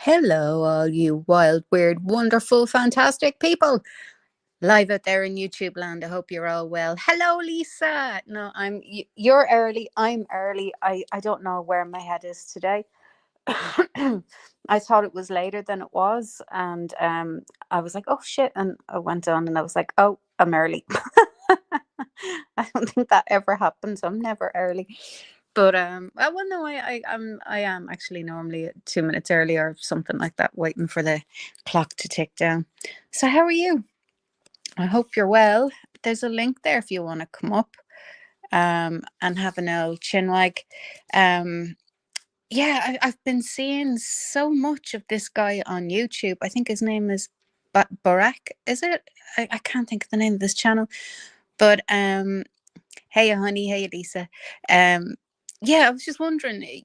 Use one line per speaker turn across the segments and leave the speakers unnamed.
Hello, all you wild, weird, wonderful, fantastic people live out there in YouTube land. I hope you're all well. Hello, Lisa. No, you're early. I'm early. I don't know where my head is today. I thought it was later than it was, and I was like, oh shit, and I went on, and I was like, oh, I'm early. I don't think that ever happens. I'm never early. But well, no, I am actually normally 2 minutes early or something like that, waiting for the clock to tick down. So how are you? I hope you're well. There's a link there if you want to come up and have an old chinwag. Um, yeah, I've been seeing so much of this guy on YouTube. I think his name is Barack. Is it? I can't think of the name of this channel. But hey, honey, hey, Lisa. Um, yeah, I was just wondering.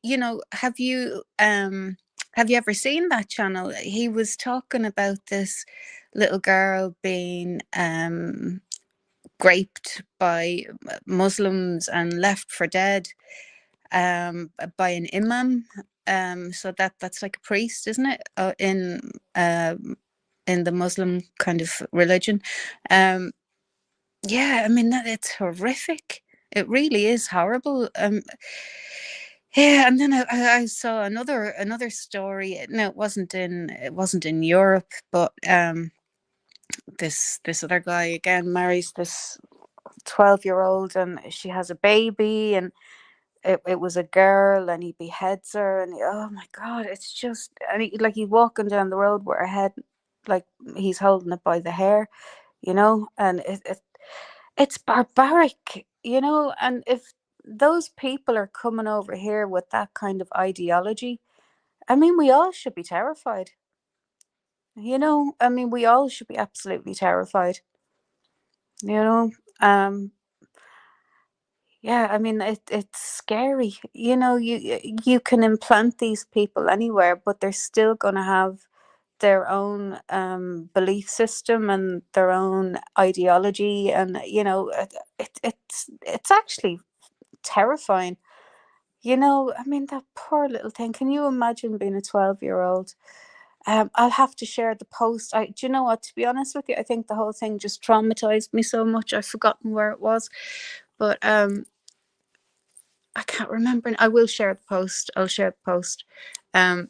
Have you ever seen that channel? He was talking about this little girl being raped by Muslims and left for dead by an imam. So that's like a priest, isn't it? In the Muslim kind of religion. Um, yeah, I mean that it's horrific. It really is horrible. Yeah, and then I saw another story. No, it wasn't in Europe, but this other guy again marries this 12-year-old, and she has a baby, and it was a girl, and he beheads her, and oh my god, it's just, and like he's walking down the road with her head, like he's holding it by the hair, and it's barbaric, and if those people are coming over here with that kind of ideology, I mean, we all should be terrified. I mean, we all should be absolutely terrified. You know, um, yeah, I mean, it's scary. You can implant these people anywhere, but they're still going to have their own belief system and their own ideology, and it's actually terrifying. I mean, that poor little thing. Can you imagine being a 12-year-old? I'll have to share the post. Do you know what? To be honest with you, I think the whole thing just traumatized me so much. I've forgotten where it was, but I can't remember. I will share the post. I'll share the post. Um,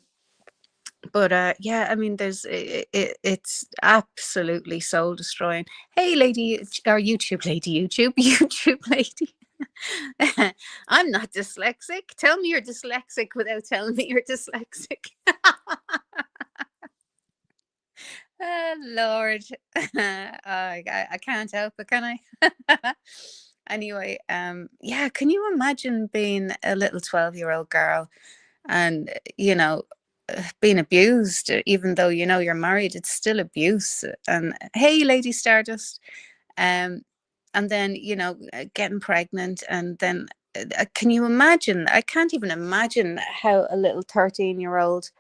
but yeah, I mean, it's absolutely soul destroying. Hey, lady, or YouTube lady, YouTube lady. I'm not dyslexic. Tell me you're dyslexic without telling me you're dyslexic. Lord, I can't help it, can I? Anyway, yeah, can you imagine being a little 12-year-old girl and, being abused, even though you're married, it's still abuse. And hey, Lady Stardust, um, and then getting pregnant, and then can you imagine? I can't even imagine how a little 13-year-old,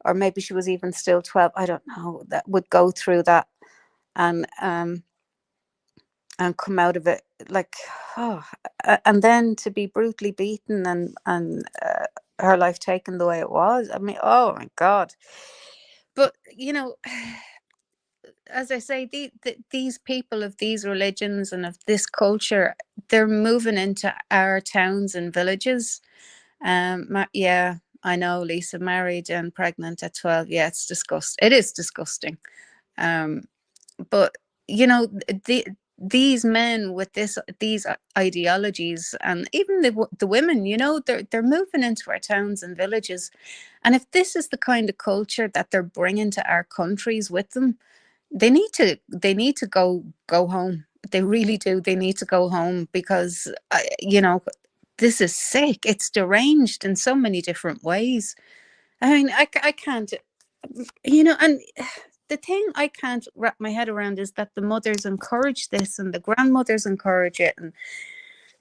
or maybe she was even still 12. I don't know, that would go through that and come out of it like, oh, and then to be brutally beaten and her life taken the way it was. I mean, oh my god. But as I say, these people of these religions and of this culture, they're moving into our towns and villages. Yeah, I know, Lisa, married and pregnant at 12. Yeah, it is disgusting. um but the these men with these ideologies, and even the women, they're moving into our towns and villages, and if this is the kind of culture that they're bringing to our countries with them, they need to go home. They really do. They need to go home, because this is sick. It's deranged in so many different ways. I mean, I can't, and the thing I can't wrap my head around is that the mothers encourage this and the grandmothers encourage it, and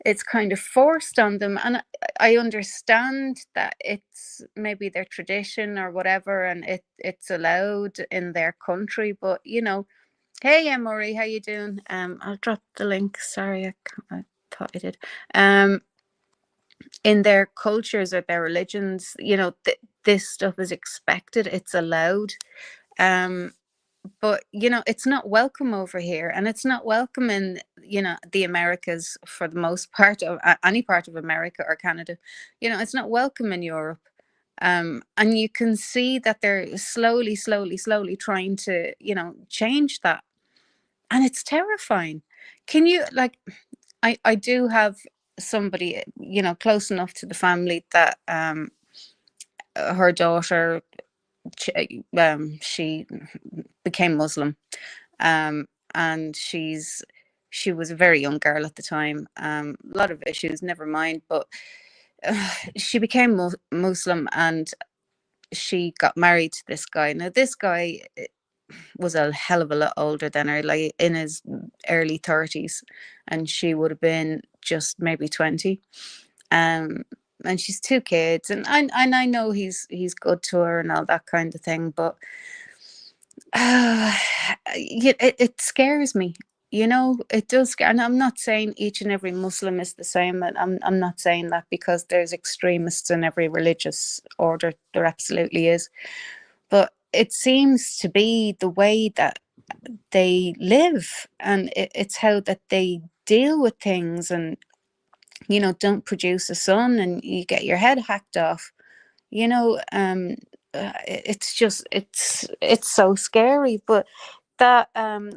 it's kind of forced on them. And I understand that it's maybe their tradition or whatever, and it's allowed in their country. But hey, Emory, how you doing? I'll drop the link. Sorry, I thought I did. In their cultures or their religions, this stuff is expected, it's allowed. Um, but it's not welcome over here, and it's not welcome in the Americas for the most part of any part of America or Canada. It's not welcome in Europe. And you can see that they're slowly trying to change that, and it's terrifying. Can you, like, I do have somebody close enough to the family that her daughter, she became Muslim, and she was a very young girl at the time. A lot of issues, never mind, but she became Muslim, and she got married to this guy. Now, this guy was a hell of a lot older than her, like in his early 30s, and she would have been just maybe 20. And she's two kids, and I know he's good to her and all that kind of thing, but it scares me. It does scare. And I'm not saying each and every Muslim is the same, and I'm not saying that, because there's extremists in every religious order. There absolutely is. But it seems to be the way that they live, and it's how that they deal with things, and don't produce a son and you get your head hacked off. It's just, it's so scary. But that am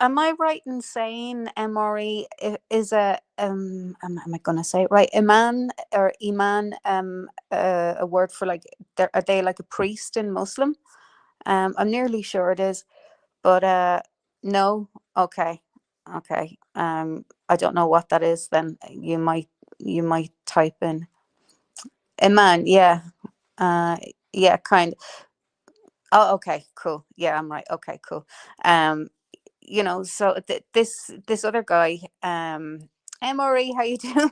I right in saying MRE is am I going to say it right, iman, a word for, like, are they like a priest in Muslim? I'm nearly sure it is, but no. Okay. I don't know what that is. Then you might type in iman. Yeah. Yeah, kind of. Oh, okay, cool. Yeah, I'm right. Okay, cool. Um, so this other guy, MRE, how you doing?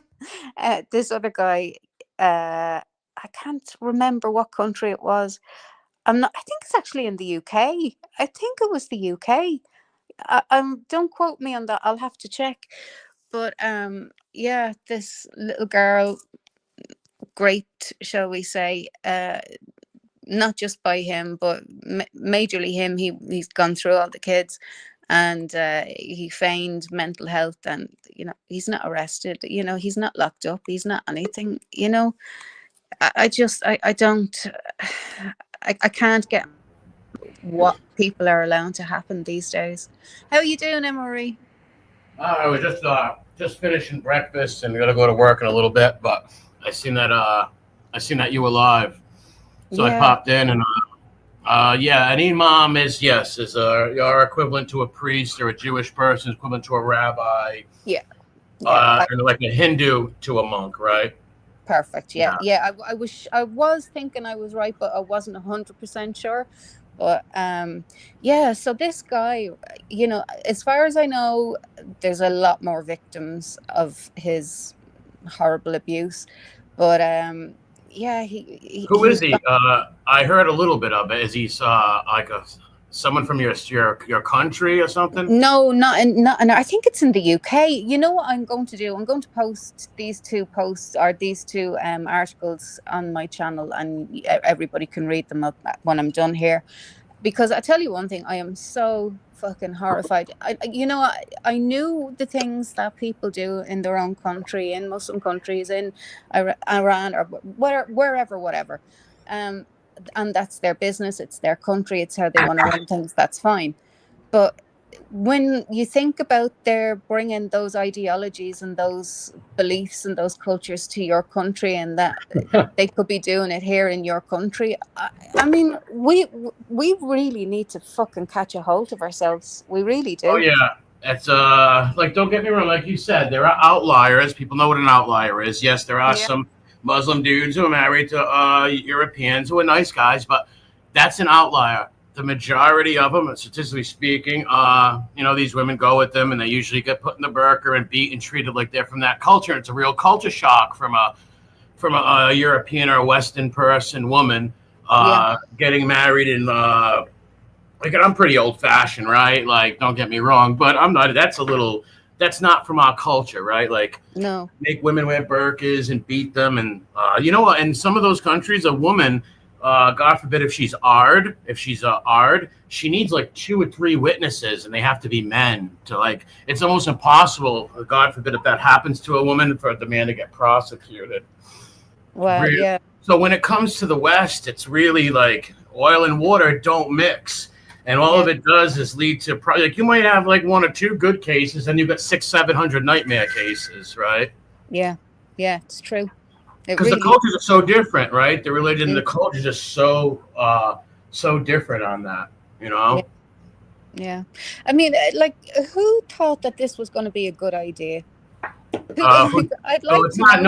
This other guy, I can't remember what country it was. I'm not. I think it's actually in the UK. I think it was the UK. Don't quote me on that. I'll have to check. But yeah, this little girl, great, shall we say, not just by him, but majorly him. He's gone through all the kids, and he feigned mental health, and he's not arrested. He's not locked up. He's not anything. I don't. I can't get what people are allowed to happen these days. How are you doing, Emery?
I was just finishing breakfast and gonna go to work in a little bit, but I seen that you were live, so I
Yeah,
popped in and yeah, an imam is your equivalent to a priest, or a Jewish person equivalent to a rabbi,
yeah, yeah.
and like a Hindu to a monk, right?
Perfect. Yeah,
Yeah.
yeah. I was thinking I was right, but I wasn't 100% sure. But yeah. So this guy, as far as I know, there's a lot more victims of his horrible abuse. But yeah,
Who is
he's
he? I heard a little bit of it. Is he like someone from your country or something?
no, not, and I think it's in the UK. You know what I'm going to do? I'm going to post these two posts, or these two articles on my channel, and everybody can read them up when I'm done here. Because I tell you one thing, I am so fucking horrified. I knew the things that people do in their own country, in Muslim countries, in Iran, or wherever, whatever. Um, and that's their business. It's their country. It's how they want to run things. That's fine. But when you think about their bringing those ideologies and those beliefs and those cultures to your country, and that they could be doing it here in your country, I mean, we really need to fucking catch a hold of ourselves. We really
Oh
do.
yeah, it's like, don't get me wrong, like you said, there are outliers. People know what an outlier is. Yes, there are
Yeah.
some Muslim dudes who are married to Europeans who are nice guys, but that's an outlier. The majority of them, statistically speaking, these women go with them, and they usually get put in the burqa and beat and treated like they're from that culture. It's a real culture shock from a European or Western person, woman,
Yeah.
getting married in like, I'm pretty old fashioned, right? Like, don't get me wrong, but I'm not. That's not from our culture, right? Like,
No.
make women wear burqas and beat them, and you know what? In some of those countries, a woman God forbid if she's ARD, she needs like 2 or 3 witnesses, and they have to be men. To like, it's almost impossible. God forbid if that happens to a woman for the man to get prosecuted.
Well,
Really.
yeah.
So when it comes to the West, it's really like oil and water don't mix, and all of it does is lead to like you might have like 1 or 2 good cases, and you've got 600-700 nightmare cases, right?
Yeah, it's true.
Because the cultures are so different, right? The religion, the culture is just so different on that, you know?
Yeah. I mean, like, who thought that this was going to be a good idea? I'd like
it's not.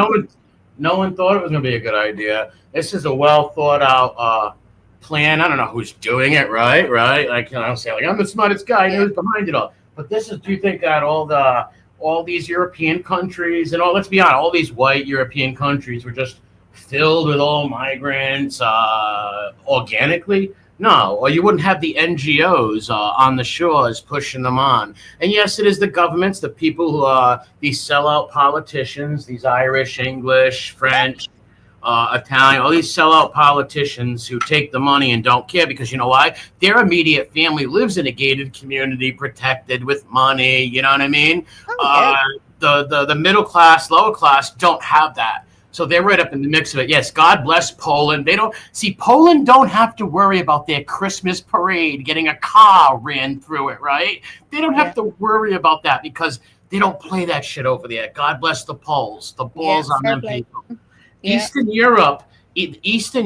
No one thought it was going to be a good idea. This is a well thought out plan. I don't know who's doing it, right? Like, I don't say like I'm the smartest guy who's behind it all. But this is. Do you think that all these European countries and let's be honest, all these white European countries were just filled with all migrants organically? No, or you wouldn't have the NGOs on the shores pushing them on. And yes, it is the governments, the people who are these sellout politicians, these Irish, English, French, Italian, all these sellout politicians who take the money and don't care because you know why? Their immediate family lives in a gated community, protected with money. You know what I mean? The middle class, lower class don't have that. So they're right up in the mix of it. Yes, God bless Poland. Poland don't have to worry about their Christmas parade getting a car ran through it, right? They don't have to worry about that because they don't play that shit over there. God bless the Poles. The balls on them people. Yeah. Eastern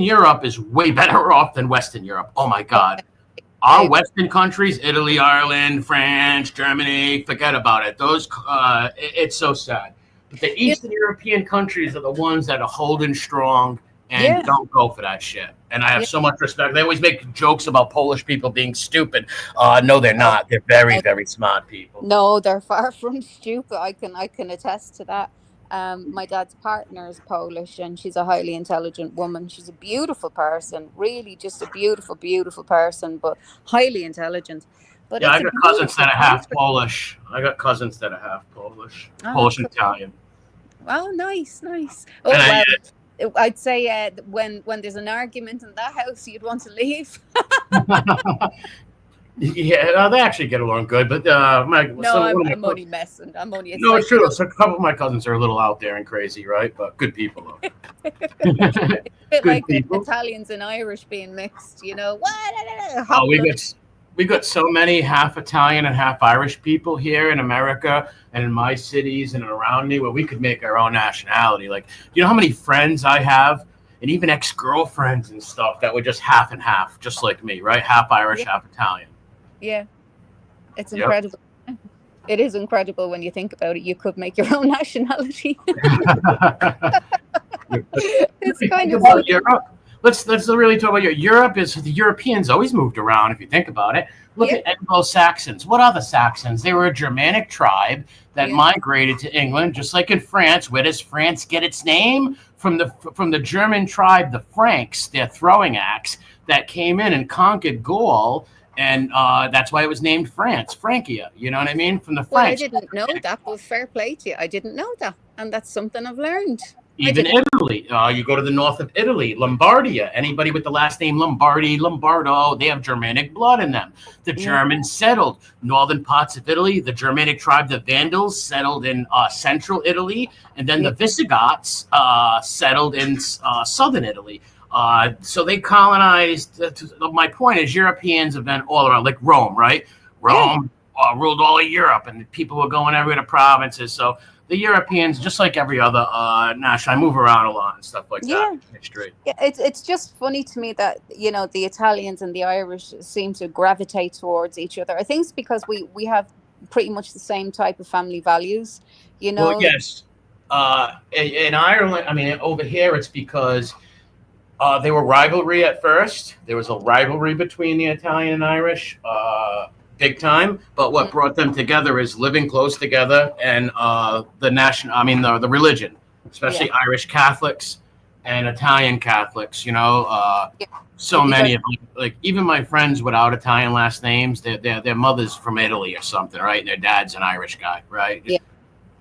Europe is way better off than Western Europe. Oh my God. Our Western countries, Italy, Ireland, France, Germany, forget about it. Those, it's so sad. But the Eastern European countries are the ones that are holding strong and don't go for that shit. And I have so much respect. They always make jokes about Polish people being stupid. No, they're not. They're very, very smart people.
No, they're far from stupid. I can attest to that. My dad's partner is Polish, and she's a highly intelligent woman. She's a beautiful person, really, just a beautiful, beautiful person, but highly intelligent. But
I got cousins that are half Polish. Polish and Italian.
Oh, nice. Oh, well, I'd say when there's an argument in that house, you'd want to leave.
Yeah, they actually get along good, but
I'm only messing.
No, it's true. So a couple of my cousins are a little out there and crazy, right? But good people, though.
It's a bit like Italians and Irish being mixed, you know.
We got so many half Italian and half Irish people here in America and in my cities and around me where we could make our own nationality. Like, you know how many friends I have, and even ex-girlfriends and stuff that were just half and half, just like me, right? Half Irish, half Italian.
Yeah, it's incredible. It is incredible when you think about it. You could make your own nationality. It's kind of
about Europe. Let's really talk about Europe. The Europeans always moved around. If you think about it, look at Anglo-Saxons. What are the Saxons? They were a Germanic tribe that migrated to England, just like in France. Where does France get its name? From the German tribe, the Franks, their throwing axe that came in and conquered Gaul. And that's why it was named France, Francia. You know what I mean? From the Franks.
Well, I didn't know that, but fair play to you. I didn't know that. And that's something I've learned.
Even Italy. You go to the north of Italy, Lombardia. Anybody with the last name Lombardi, Lombardo, they have Germanic blood in them. The Germans settled northern parts of Italy. The Germanic tribe, the Vandals, settled in central Italy. And then the Visigoths settled in southern Italy. So they colonized. My point is, Europeans have been all around, like Rome, right? Rome ruled all of Europe, and people were going everywhere to provinces. So the Europeans, just like every other nation, I move around a lot and stuff like that. History.
Yeah, it's just funny to me that the Italians and the Irish seem to gravitate towards each other. I think it's because we have pretty much the same type of family values.
Well, yes. In Ireland, I mean, over here, it's because. They were rivalry at first. There was a rivalry between the Italian and Irish, big time. But what brought them together is living close together and the religion, especially Irish Catholics and Italian Catholics. So many of them, like even my friends without Italian last names, their mother's from Italy or something, right? And their dad's an Irish guy, right? Yeah.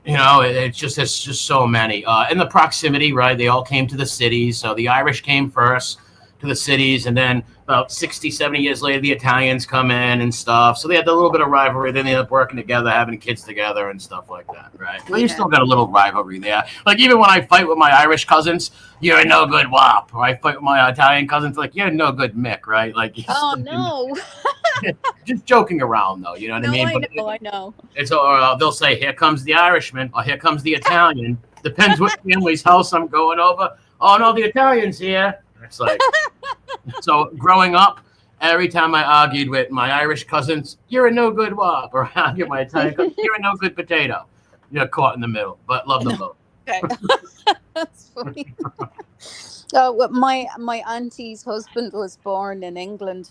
It's just so many. And the proximity, right? They all came to the cities. So the Irish came first to the cities, and then about 60, 70 years later, the Italians come in and stuff. So they had a little bit of rivalry. Then they end up working together, having kids together and stuff like that, right? But you still got a little rivalry there. Like even when I fight with my Irish cousins, you're a no good wop. Or I fight with my Italian cousins, like you're a no good Mick, right? Like
Oh no.
just joking around though, you know what I mean?
I know.
It's they'll say, "Here comes the Irishman," or "Here comes the Italian." Depends what family's house I'm going over. Oh no, the Italian's here. It's like so. Growing up, every time I argued with my Irish cousins, "You're a no good wop," or I argued with my Italian cousins, "You're a no good potato." You're caught in the middle, but love them both.
Okay. That's funny. My auntie's husband was born in England.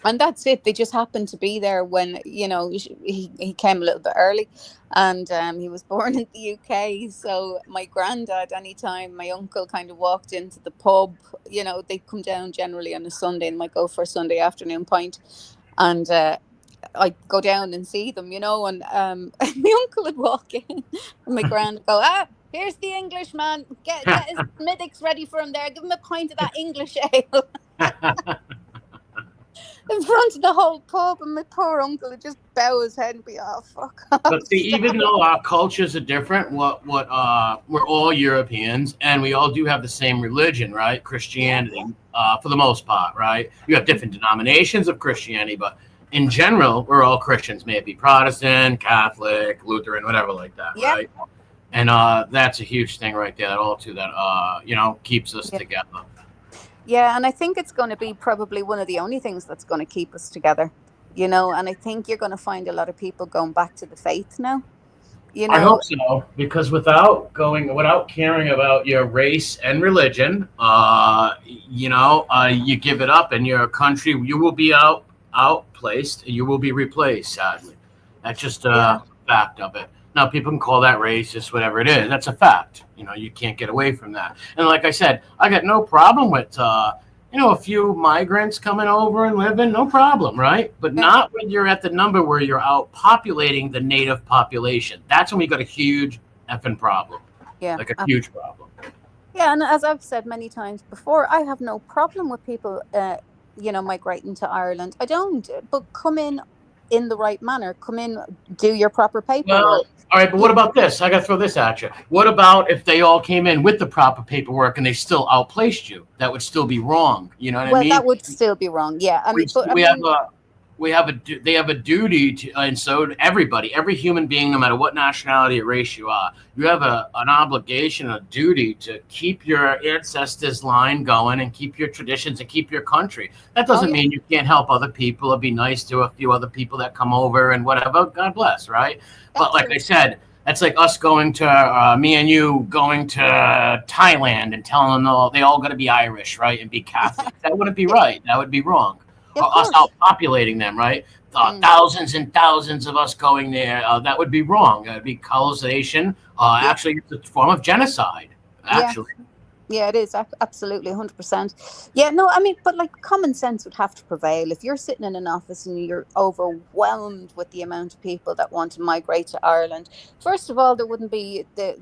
And that's it. They just happened to be there when, he came a little bit early, and he was born in the UK. So my granddad, anytime my uncle kind of walked into the pub, they'd come down generally on a Sunday and might go for a Sunday afternoon pint. And I'd go down and see them, and my uncle would walk in and my grand would go, here's the Englishman. Get his medics ready for him there. Give him a pint of that English ale. In front of the whole pub, and my poor uncle would just bow his head and be, "Oh, fuck off."
But see, even though our cultures are different, we're all Europeans, and we all do have the same religion, right? Christianity, for the most part, right? You have different denominations of Christianity, but in general, we're all Christians. May it be Protestant, Catholic, Lutheran, whatever like that, right? And that's a huge thing right there. That keeps us together.
Yeah, and I think it's going to be probably one of the only things that's going to keep us together, and I think you're going to find a lot of people going back to the faith now.
I hope so, because without caring about your race and religion, you give it up, and your country, you will be outplaced, you will be replaced, sadly. That's just a fact of it. Now, people can call that racist, whatever it is. That's a fact. You can't get away from that. And like I said, I got no problem with, a few migrants coming over and living, no problem, right? But not when you're at the number where you're outpopulating the native population. That's when we got a huge effing problem. Yeah. Like a huge problem.
Yeah, and as I've said many times before, I have no problem with people, migrating to Ireland. I don't, but come in the right manner. Come in, do your proper paperwork.
Well, all right, but what about this? I got to throw this at you. What about if they all came in with the proper paperwork and they still outplaced you? That would still be wrong. You know what I mean?
Well, that would still be wrong. Yeah,
they have a duty to, and so everybody, every human being, no matter what nationality or race you are, you have an obligation, a duty to keep your ancestors' line going and keep your traditions and keep your country. That doesn't mean you can't help other people or be nice to a few other people that come over and whatever. God bless, right? But like I said, that's like us going to, me and you going to Thailand and telling them they all got to be Irish, right? And be Catholic. That wouldn't be right. That would be wrong. Or us outpopulating them, right? Thousands and thousands of us going there. That would be wrong. That would be colonization. Actually, it's a form of genocide, actually.
Yeah, it is. Absolutely, 100%. Yeah, no, I mean, but like common sense would have to prevail. If you're sitting in an office and you're overwhelmed with the amount of people that want to migrate to Ireland, first of all, there wouldn't be the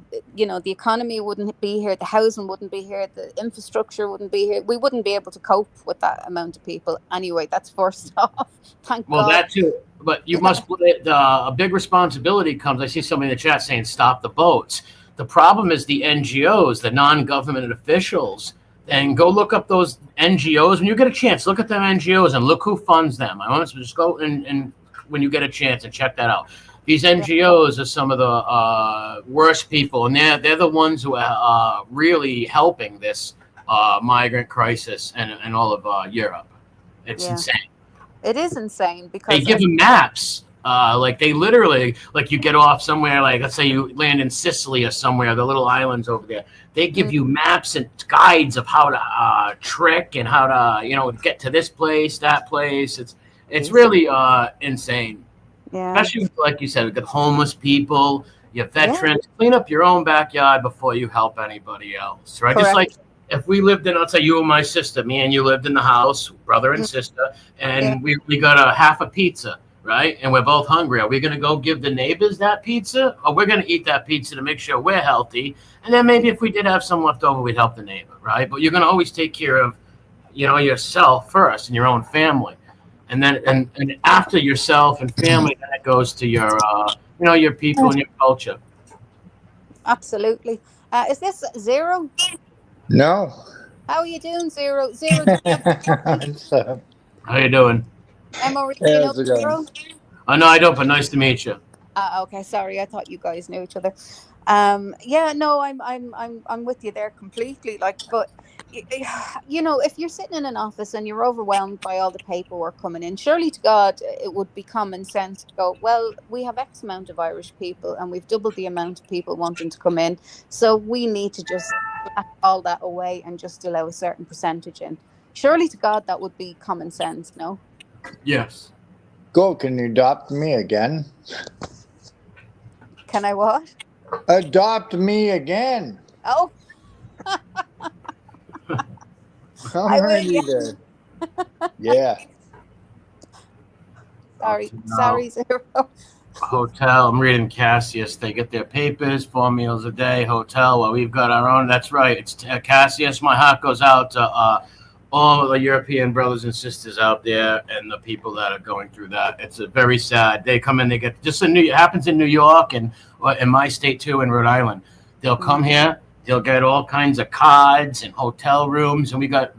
economy wouldn't be here, the housing wouldn't be here, the infrastructure wouldn't be here. We wouldn't be able to cope with that amount of people anyway. That's first off. Thank God.
Well, that too. But you must. A big responsibility comes. I see somebody in the chat saying, "Stop the boats." The problem is the NGOs, the non-government officials, and go look up those NGOs. When you get a chance, look at them NGOs and look who funds them. I want to just go and when you get a chance and check that out. These NGOs are some of the worst people, and they're the ones who are really helping this migrant crisis and all of Europe. It's insane.
It is insane because
they give them maps. Like they literally, like you get off somewhere, like let's say you land in Sicily or somewhere, the little islands over there. They give you maps and guides of how to trick and how to, get to this place, that place. It's really insane. Yeah. Especially like you said, with the homeless people, you have veterans. Clean up your own backyard before you help anybody else, right? Correct. Just like if we lived in, let's say you and my sister, me and you lived in the house, brother and sister, and we got a half a pizza. Right? And we're both hungry. Are we going to go give the neighbors that pizza? Or we're going to eat that pizza to make sure we're healthy? And then maybe if we did have some left over, we'd help the neighbor, right? But you're going to always take care of yourself first and your own family, and then and after yourself and family, then it goes to your people and your culture.
Absolutely. Is this Zero?
No.
How are you doing, Zero? Zero, do you have coffee?
So,
How you doing?
Emory, do you know
how's it going?
Zero?
Oh no, I don't. But nice to meet you.
Okay, sorry, I thought you guys knew each other. Yeah, no, I'm with you there completely. Like, but if you're sitting in an office and you're overwhelmed by all the paperwork coming in, surely to God, it would be common sense to go, well, we have X amount of Irish people, and we've doubled the amount of people wanting to come in, so we need to just slash all that away and just allow a certain percentage in. Surely to God, that would be common sense, no?
Yes.
Go, can you adopt me again?
Can I what?
Adopt me again.
Oh,
I'm
I will,
ready
yeah.
to. Yeah.
Sorry, Zero.
Hotel. I'm reading Cassius. They get their papers, 4 meals a day. Hotel. Well, we've got our own. That's right. It's Cassius. My heart goes out to all of the European brothers and sisters out there, and the people that are going through that. It's a very sad. They come in. They get just it happens in New York and in my state too, in Rhode Island. They'll come here. They'll get all kinds of cards and hotel rooms, and we got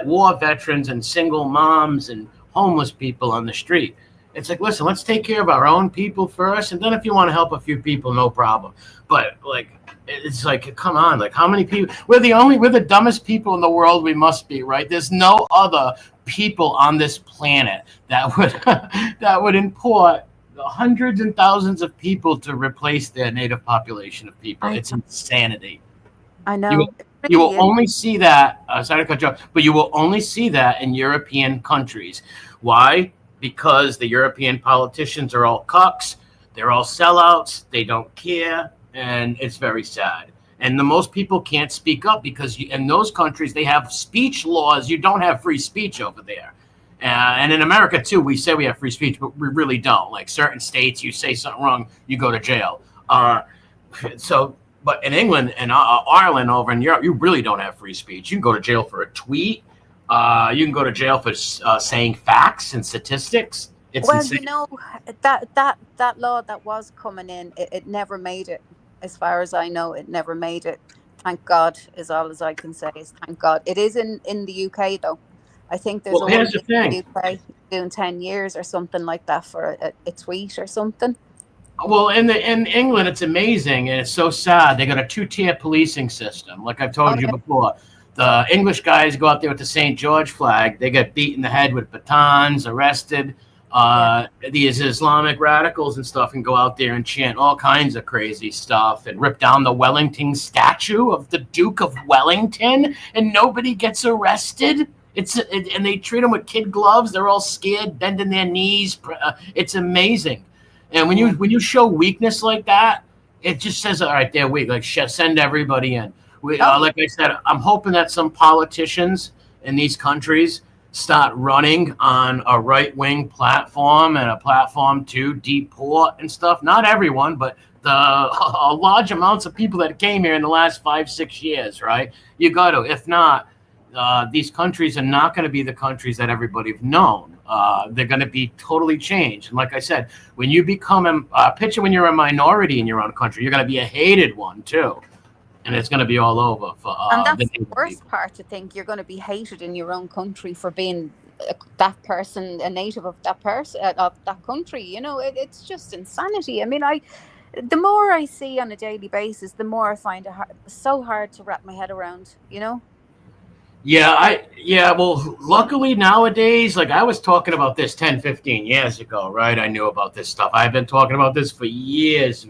war veterans and single moms and homeless people on the street. It's like, listen, let's take care of our own people first, and then if you want to help a few people, no problem. But like, it's like, come on, like, how many people? We're the dumbest people in the world. We must be, right? There's no other people on this planet that would that would import hundreds and thousands of people to replace their native population of people. It's insanity.
I know.
You will only see that. Sorry to cut you off, but you will only see that in European countries. Why? Because the European politicians are all cucks. They're all sellouts. They don't care, and it's very sad. And the most people can't speak up because in those countries they have speech laws. You don't have free speech over there. And in America too, we say we have free speech, but we really don't. Like certain states, you say something wrong, you go to jail. But in England and Ireland, over in Europe, you really don't have free speech. You can go to jail for a tweet. You can go to jail for saying facts and statistics. It's insane.
That law that was coming in, it never made it. As far as I know, it never made it. Thank God is all as I can say. Is thank God. It is in the UK though. I think there's
Well, here's the thing.
UK doing 10 years or something like that for a tweet or something.
Well, in England, it's amazing, and it's so sad. They got a 2-tier policing system, like I've told you before. The English guys go out there with the St. George flag. They get beat in the head with batons, arrested. These Islamic radicals and stuff can go out there and chant all kinds of crazy stuff and rip down the Wellington statue of the Duke of Wellington, and nobody gets arrested. And they treat them with kid gloves. They're all scared, bending their knees. It's amazing. And when you show weakness like that, it just says, all right, they're weak. Like, send everybody in. Like I said, I'm hoping that some politicians in these countries start running on a right-wing platform and a platform to deport and stuff. Not everyone, but a large amounts of people that came here in the last 5-6 years, right? You got to. If not, these countries are not going to be the countries that everybody's known. They're going to be totally changed. And like I said, when you become picture when you're a minority in your own country, you're going to be a hated one too. And it's going to be all over.
And that's the worst part, to think you're going to be hated in your own country for being that person, a native of that person, of that country. You know, it's just insanity. I mean, the more I see on a daily basis, the more I find it so hard to wrap my head around, you know?
Well, luckily nowadays, like I was talking about this 10, 15 years ago, right? I knew about this stuff. I've been talking about this for years.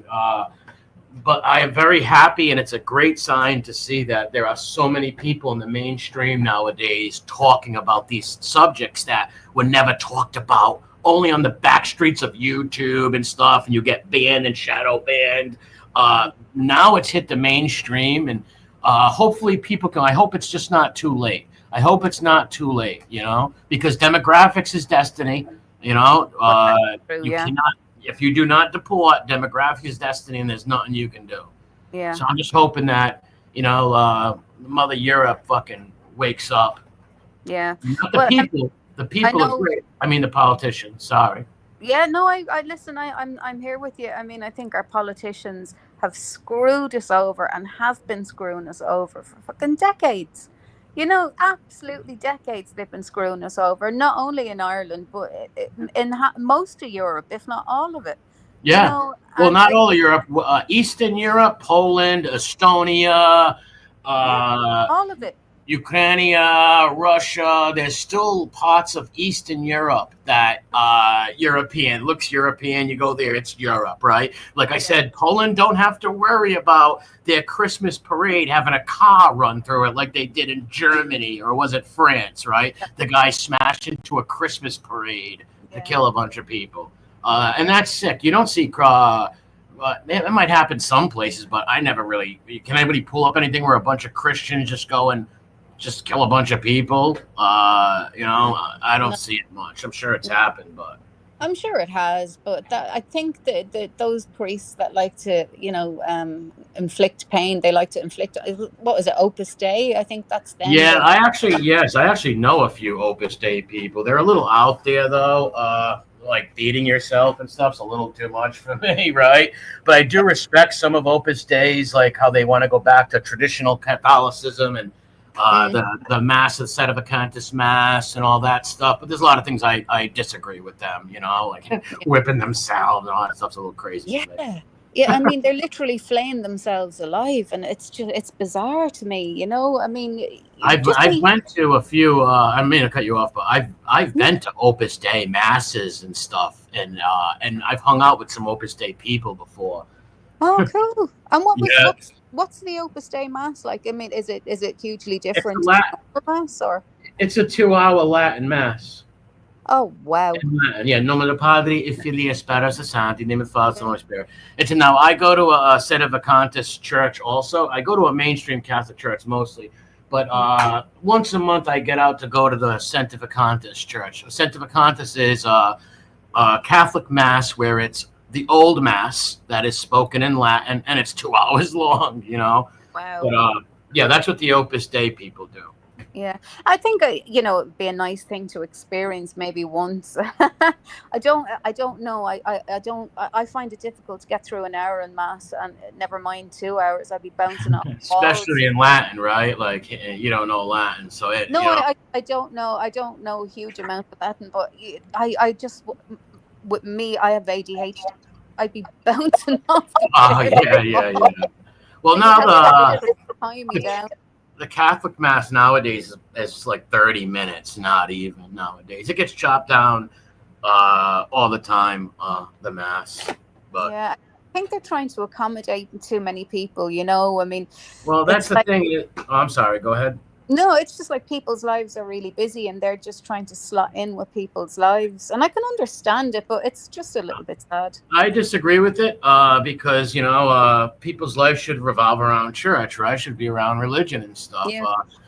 But I am very happy, and it's a great sign to see that there are so many people in the mainstream nowadays talking about these subjects that were never talked about, only on the back streets of YouTube and stuff, and you get banned and shadow banned. Now it's hit the mainstream, and hopefully people can. I hope it's just not too late. I hope it's not too late, because demographics is destiny. You cannot. If you do not deport, demographic is destiny, and there's nothing you can do.
Yeah.
So I'm just hoping that Mother Europe fucking wakes up
Yeah.
Not the
Well,
people. The
I
people are
know.
great. I mean, the politicians. Sorry.
Yeah, no, I listen. I'm here with you. I mean, I think our politicians have screwed us over and have been screwing us over for fucking decades. You know, absolutely decades they've been screwing us over. Not only in Ireland, but in most of Europe, if not all of it. You
Yeah.
know,
Well,
and
not
I
all of Europe. Eastern Europe, Poland, Estonia,
yeah,
uh,
all of it.
Ukraine, Russia. There's still parts of Eastern Europe that European looks European. You go there, it's Europe, right? Like I
Yeah,
said, Poland don't have to worry about their Christmas parade having a car run through it like they did in Germany, or was it France? Right? The guy smashed into a Christmas parade to
yeah,
kill a bunch of people, and that's sick. You don't see. That might happen some places, but I never really. Can anybody pull up anything where a bunch of Christians just go and just kill a bunch of people? I don't
no.
see it much. I'm sure it's happened, but
I'm sure it has, but I think that those priests that like to, inflict pain, they like to inflict. What was it, Opus Dei? I think that's them.
yeah,
They're
I actually know a few Opus Dei people. They're a little out there though. Like beating yourself and stuff's a little too much for me, right? But I do respect some of Opus Dei's, like how they want to go back to traditional Catholicism and
mm,
the mass, the Sedevacantis mass, and all that stuff. But there's a lot of things I disagree with them. Like whipping themselves and all that stuff's a little crazy for me.
yeah, yeah. I mean, they're literally flaying themselves alive, and it's bizarre to me. I mean, just
I've
when
went to a few. I mean to cut you off, but I've
no,
been to Opus Dei masses and stuff, and I've hung out with some Opus Dei people before.
oh, cool. And
Yeah,
what's the Opus Dei mass like? I mean, is it hugely
it's
different to the mass or?
it's a 2 hour Latin mass.
Oh wow.
In Latin, yeah. Nome del Padre et Filii et Spiritus Sancti, name of the Father, Son, and Holy Spirit. It's now I go to a Sedevacantis church also. I go to a mainstream Catholic church mostly, but once a month I get out to go to the Sedevacantis church. Sedevacantis is a Catholic mass where it's the old mass that is spoken in Latin, and it's 2 hours long.
Wow.
But yeah, that's what the Opus Dei people do.
Yeah, I think it'd be a nice thing to experience maybe once. I don't know. I find it difficult to get through an hour in mass, and never mind 2 hours. I'd be bouncing off walls.
Especially in Latin, right? Like you don't know Latin, so
No, I don't know. I don't know a huge amount of Latin, but I just with me, I have ADHD. I'd be bouncing off the
Oh
chair.
yeah. Well,
You'd
now
have to tie me down.
the Catholic mass nowadays is like 30 minutes, not even nowadays. It gets chopped down all the time, the mass. But
Yeah, I think they're trying to accommodate too many people. I mean,
well, that's
it's
the
like.
thing. Oh, I'm sorry. Go ahead.
No, it's just like people's lives are really busy and they're just trying to slot in with people's lives. And I can understand it, but it's just a little bit sad.
I disagree with it because people's life should revolve around church, right? Should be around religion and stuff.
Yeah.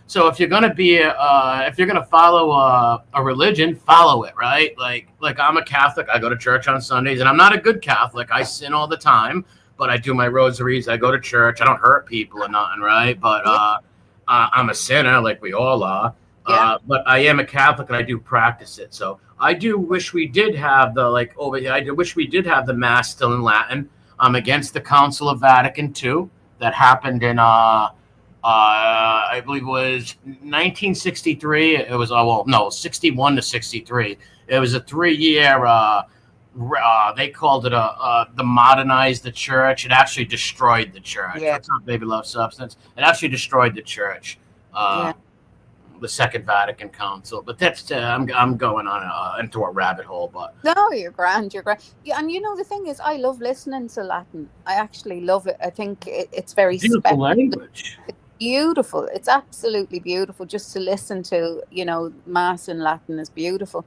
So if you're gonna if you're gonna follow a religion, follow it, right? Like I'm a Catholic. I go to church on Sundays, and I'm not a good Catholic. I sin all the time, but I do my rosaries. I go to church. I don't hurt people or nothing, right? But I'm a sinner, like we all are.
Yeah.
But I am a Catholic, and I do practice it. So I do wish we did have I do wish we did have the Mass still in Latin. I'm against the Council of Vatican II that happened in I believe it was 1963. It was 61 to 63. It was a 3 year. They called it the modernized the church. It actually destroyed the church.
Yeah.
It's not baby love substance. It actually destroyed the church.
Yeah.
The Second Vatican Council, but that's I'm going on into a rabbit hole. But
No, you're grand. You're grand. Yeah, and the thing is, I love listening to Latin. I actually love it. I think it's very
beautiful
special.
language.
Beautiful. It's absolutely beautiful. Just to listen to, Mass in Latin is beautiful.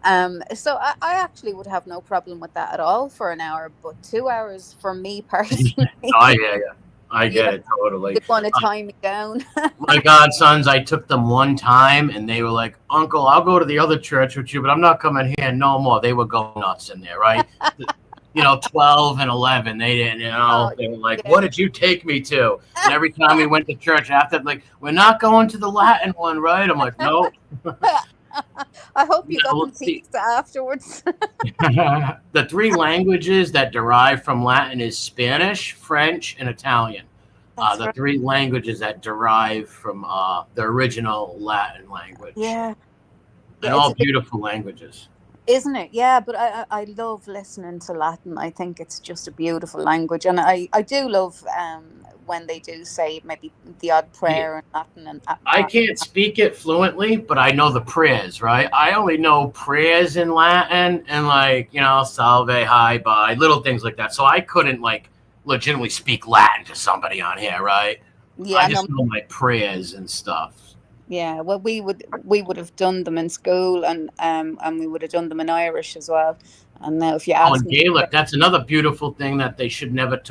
So I actually would have no problem with that at all for an hour, but 2 hours for me personally,
I hear you. I get it totally.
you want to tie me down.
My godsons, I took them one time, and they were like, "Uncle, I'll go to the other church with you, but I'm not coming here no more." They were going nuts in there, right? 12 and 11. They didn't,
Oh,
they were like,
yeah.
what did you take me to? And every time we went to church after, like, we're not going to the Latin one, right? I'm like, no.
I hope you got them
Let's see.
pizza afterwards.
The three languages that derive from Latin is Spanish, French, and Italian.
That's
The
right.
three languages that derive from the original Latin language.
Yeah.
And
Yeah,
all beautiful languages.
isn't it? Yeah, but I love listening to Latin. I think it's just a beautiful language, and I do love when they do say maybe the odd prayer in Latin. And
I can't speak it fluently, but I know the prayers, right? I only know prayers in Latin and salve, hi, bye, little things like that. So I couldn't legitimately speak Latin to somebody on here, right?
yeah,
I just know my prayers and stuff.
yeah. Well, we would have done them in school, and we would have done them in Irish as well. And now, if you ask
And
me,
Gaelic, that's another beautiful thing that they should never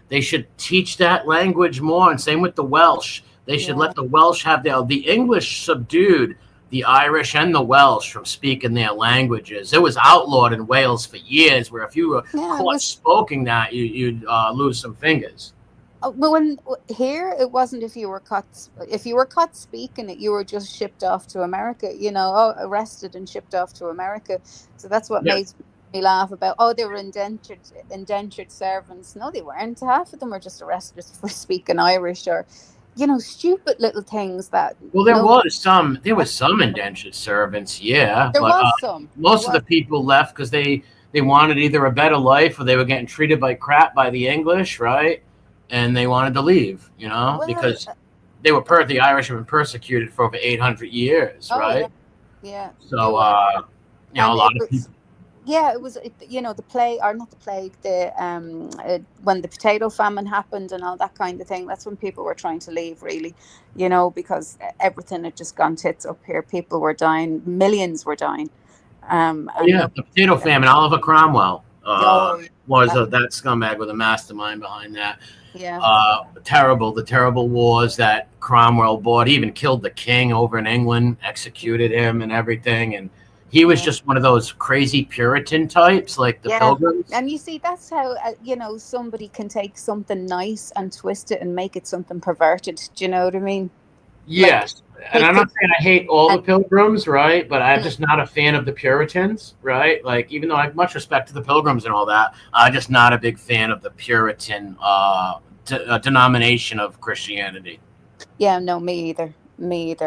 they should teach that language more. And same with the Welsh. They should let the Welsh have the English subdued the Irish and the Welsh from speaking their languages. It was outlawed in Wales for years, where if you were caught speaking that, you'd lose some fingers.
But when here it wasn't if you were caught speaking it, you were just shipped off to America. Arrested and shipped off to America. So that's what made me laugh about. They were indentured servants. No, they weren't. Half of them were just arrested for speaking Irish, or stupid little things that.
Well, there was some indentured servants, yeah.
There was some.
Most of the people left because they wanted either a better life or they were getting treated like crap by the English, right? And they wanted to leave, because the Irish have been persecuted for over 800 years, right?
Yeah.
So, a lot of people.
Yeah, it was, the plague, or not the plague, when the potato famine happened and all that kind of thing. That's when people were trying to leave, really, because everything had just gone tits up here. People were dying, millions were dying.
The potato famine. Oliver Cromwell was that scumbag with a mastermind behind that.
Yeah.
The terrible wars that Cromwell bought. He even killed the king over in England, executed him and everything. And he was just one of those crazy Puritan types, like the Pilgrims.
And you see, that's how, somebody can take something nice and twist it and make it something perverted. Do you know what I mean?
Yes. And I'm not saying I hate all the Pilgrims, right? But I'm just not a fan of the Puritans, right? Like, even though I have much respect to the Pilgrims and all that, I'm just not a big fan of the Puritan denomination of Christianity.
Yeah, no, me either.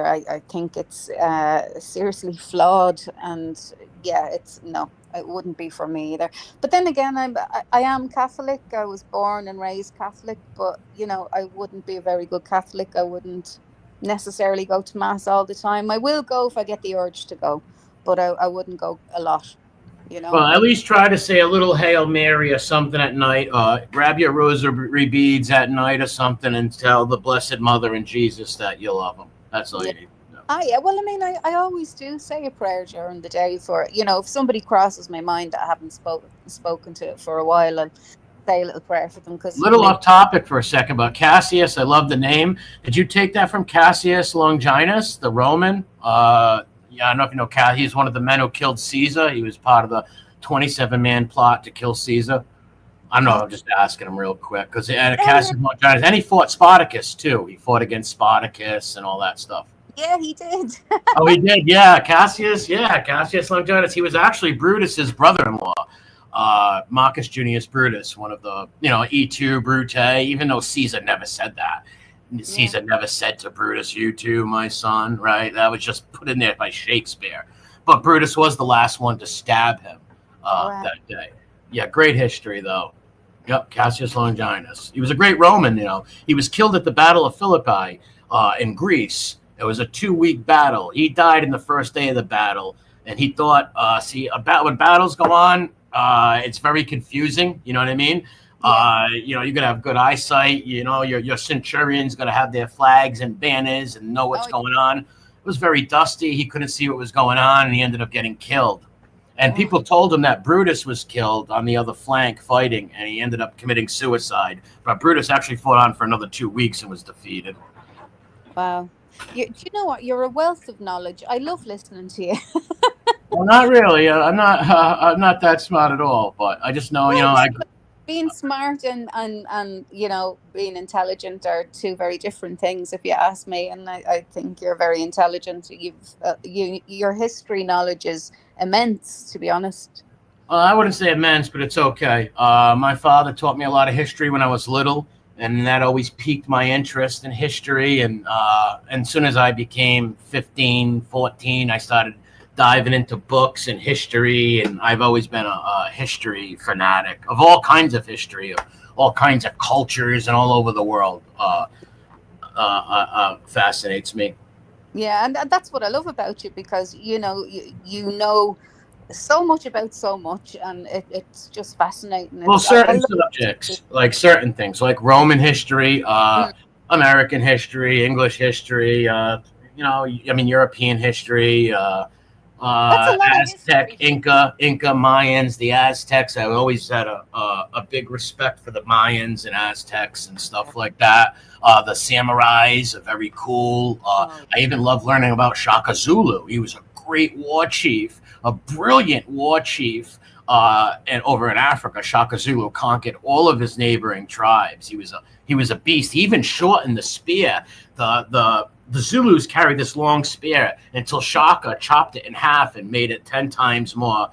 I think it's seriously flawed, and it wouldn't be for me either. But then again, I am Catholic. I was born and raised Catholic, but I wouldn't be a very good Catholic. I wouldn't necessarily go to mass all the time. I will go if I get the urge to go, but I wouldn't go a lot.
Well, at least try to say a little Hail Mary or something at night. Grab your rosary beads at night or something and tell the Blessed Mother and Jesus that you love them. That's all you need to know.
Yeah. Well, I mean, I always do say a prayer during the day for, if somebody crosses my mind that I haven't spoken to for a while, I'll say a little prayer for them.
Little off topic for a second, but Cassius, I love the name. Did you take that from Cassius Longinus, the Roman? I don't know if you know, he's one of the men who killed Caesar. He was part of the 27-man plot to kill Caesar. I don't know. I'm just asking him real quick because Cassius Longinus, and he fought Spartacus too. He fought against Spartacus and all that stuff.
Yeah, he did.
Oh, he did. Yeah, Cassius Longinus. He was actually Brutus's brother-in-law, Marcus Junius Brutus, one of the E2 Brute. Even though Caesar never said that. Caesar never said to Brutus, "You too, my son," right? That was just put in there by Shakespeare. But Brutus was the last one to stab him that day. Yeah, great history, though. Yep, Cassius Longinus. He was a great Roman, He was killed at the Battle of Philippi in Greece. It was a 2-week battle. He died in the first day of the battle. And he thought, when battles go on, it's very confusing. You know what I mean? You're gonna have good eyesight. Your centurion's gonna have their flags and banners and know what's going on. It was very dusty. He couldn't see what was going on, and he ended up getting killed. And people told him that Brutus was killed on the other flank fighting, and he ended up committing suicide. But Brutus actually fought on for another 2 weeks and was defeated.
Wow. Do you know what? You're a wealth of knowledge. I love listening to you.
Well, not really. I'm not that smart at all. But I just know,
Well,
I.
being smart and being intelligent are two very different things, if you ask me. And I think you're very intelligent. Your history knowledge is immense, to be honest.
I wouldn't say immense, but it's okay. My father taught me a lot of history when I was little, and that always piqued my interest in history. And as soon as I became 15, 14, I started diving into books and history, and I've always been a history fanatic of all kinds of history, of all kinds of cultures and all over the world. Fascinates me.
Yeah, and that's what I love about you, because you know so much about so much, and it's just fascinating.
Well,
I
certain
love
subjects, like certain things, like Roman history,
Mm.
American history, English history, I mean, European history,
That's a lot of
Aztec,
history.
Inca, Mayans, the Aztecs. I always had a big respect for the Mayans and Aztecs and stuff like that. The samurais are very cool.
Oh,
I even love learning about Shaka Zulu. He was a great war chief, a brilliant war chief. And over in Africa, Shaka Zulu conquered all of his neighboring tribes. He was a beast. He even shortened the spear. The Zulus carried this long spear until Shaka chopped it in half and made it 10 times more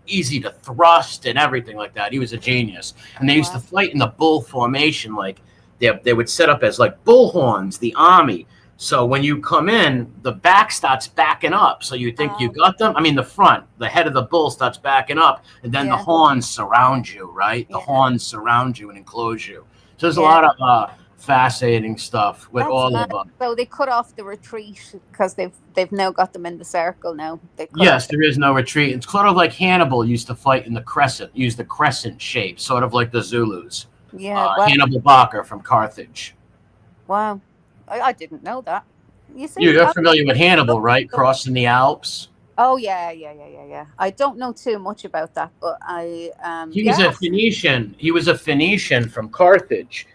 easy to thrust and everything like that. He was a genius. And they used to
wow.
fight in the bull formation, like they would set up as like bullhorns, the army. So when you come in, the back starts backing up. So you think you got them. I mean, the front, the head of the bull starts backing up, and then the
Yeah,
horns surround you, right? The
yeah,
horns surround you and enclose you. So there's a
yeah.
lot of fascinating stuff with
That's
all
mad.
of them.
So they cut off the retreat because they've now got them in the circle. Now they cut
Yes,
off.
there is no retreat. It's sort of like Hannibal used to fight in the crescent, use the crescent shape, sort of like the Zulus.
Yeah, wow,
Hannibal Barca from Carthage.
wow. I didn't know that. You see,
You're familiar with Hannibal, right? Crossing the Alps.
oh yeah, yeah, yeah, yeah, yeah. I don't know too much about that, but
He was a
yeah,
Phoenician. He was a Phoenician from Carthage.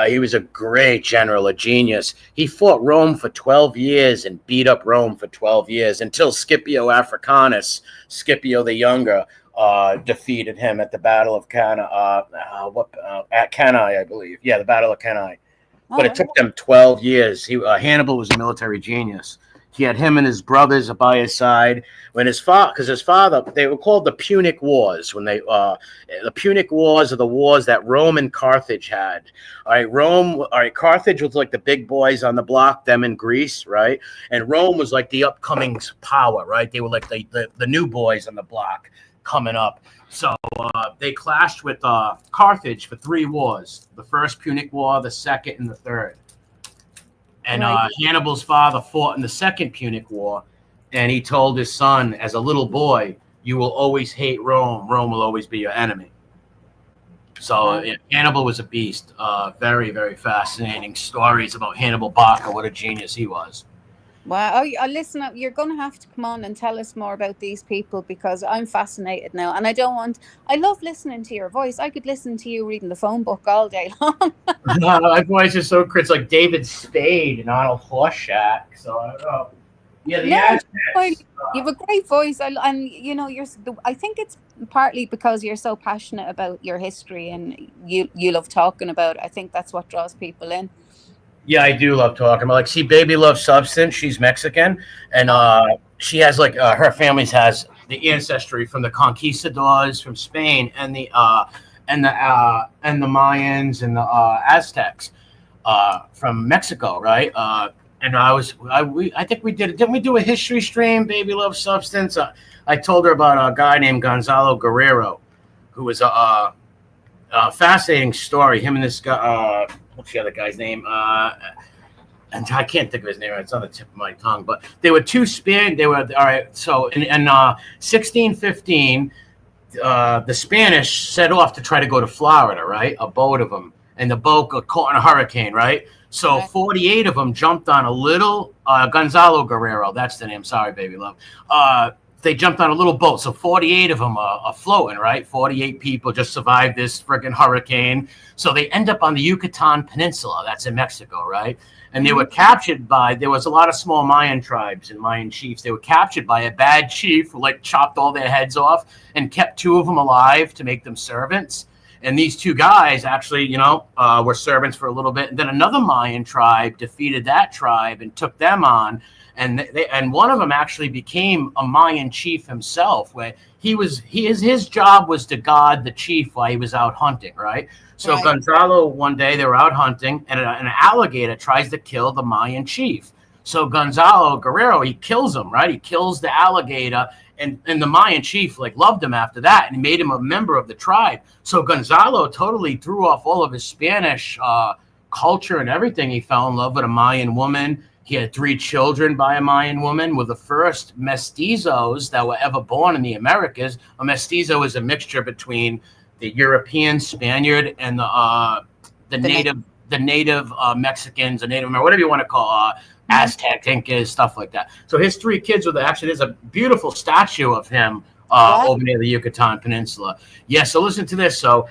He was a great general, a genius. He fought Rome for 12 years and beat up Rome for 12 years until Scipio Africanus, Scipio the Younger, defeated him at the Battle of at Cannae, I believe. Yeah, the Battle of Cannae. But
all
it
right.
took them 12 years. Hannibal was a military genius. He had him and his brothers by his side when because his father, they were called the Punic Wars. The Punic Wars are the wars that Rome and Carthage had. All right, Carthage was like the big boys on the block, them in Greece, right? And Rome was like the upcoming power, right? They were like the new boys on the block coming up. So they clashed with Carthage for 3 wars: the first Punic War, the second, and the third. And
Right.
Hannibal's father fought in the second Punic War, and he told his son, as a little boy, "You will always hate Rome. Rome will always be your enemy." So
Wow.
Hannibal was a beast. Very, very fascinating stories about Hannibal Barca. What a genius he was.
Wow. Oh, listen up. You're going to have to come on and tell us more about these people, because I'm fascinated now. And I don't want, I love listening to your voice. I could listen to you reading the phone book all day long.
My voice is so Chris, like David Spade and Arnold Horshack. So I don't know. Yeah, the
No,
Aztecs.
you have a great voice. And I think it's partly because you're so passionate about your history and you love talking about it. I think that's what draws people in.
Yeah, I do love talking about. Like, see, Baby Love Substance. She's Mexican, and she has like her family's has the ancestry from the conquistadors from Spain and the Mayans and the Aztecs from Mexico, right? And I think we didn't we do a history stream, Baby Love Substance? I told her about a guy named Gonzalo Guerrero, who was a fascinating story. Him and this guy, what's the other guy's name? And I can't think of his name. It's on the tip of my tongue. But they were two Spanish. They were all right. So in 1615, the Spanish set off to try to go to Florida, right? A boat of them, and the boat got caught in a hurricane, right? So
Right.
48 of them jumped on a little Gonzalo Guerrero. That's the name. Sorry, Baby Love. they jumped on a little boat. So 48 of them are floating, right? 48 people just survived this friggin' hurricane. So they end up on the Yucatan Peninsula. That's in Mexico, right? And they were captured by, there was a lot of small Mayan tribes and Mayan chiefs. They were captured by a bad chief who like chopped all their heads off and kept 2 of them alive to make them servants. And these 2 guys actually, were servants for a little bit. And then another Mayan tribe defeated that tribe and took them on. And one of them actually became a Mayan chief himself, where his job was to guard the chief while he was out hunting, right? So
Right.
Gonzalo, one day they were out hunting, and an alligator tries to kill the Mayan chief. So Gonzalo Guerrero, he kills him, right? He kills the alligator, and the Mayan chief loved him after that, and he made him a member of the tribe. So Gonzalo totally threw off all of his Spanish culture and everything. He fell in love with a Mayan woman. He had 3 children by a Mayan woman, were the first mestizos that were ever born in the Americas. A mestizo is a mixture between the European Spaniard and the native Mexicans, the Native American, whatever you want to call Aztec, Incas, stuff like that. So his 3 kids were there's a beautiful statue of him over near the Yucatan Peninsula. Yeah, so listen to this. So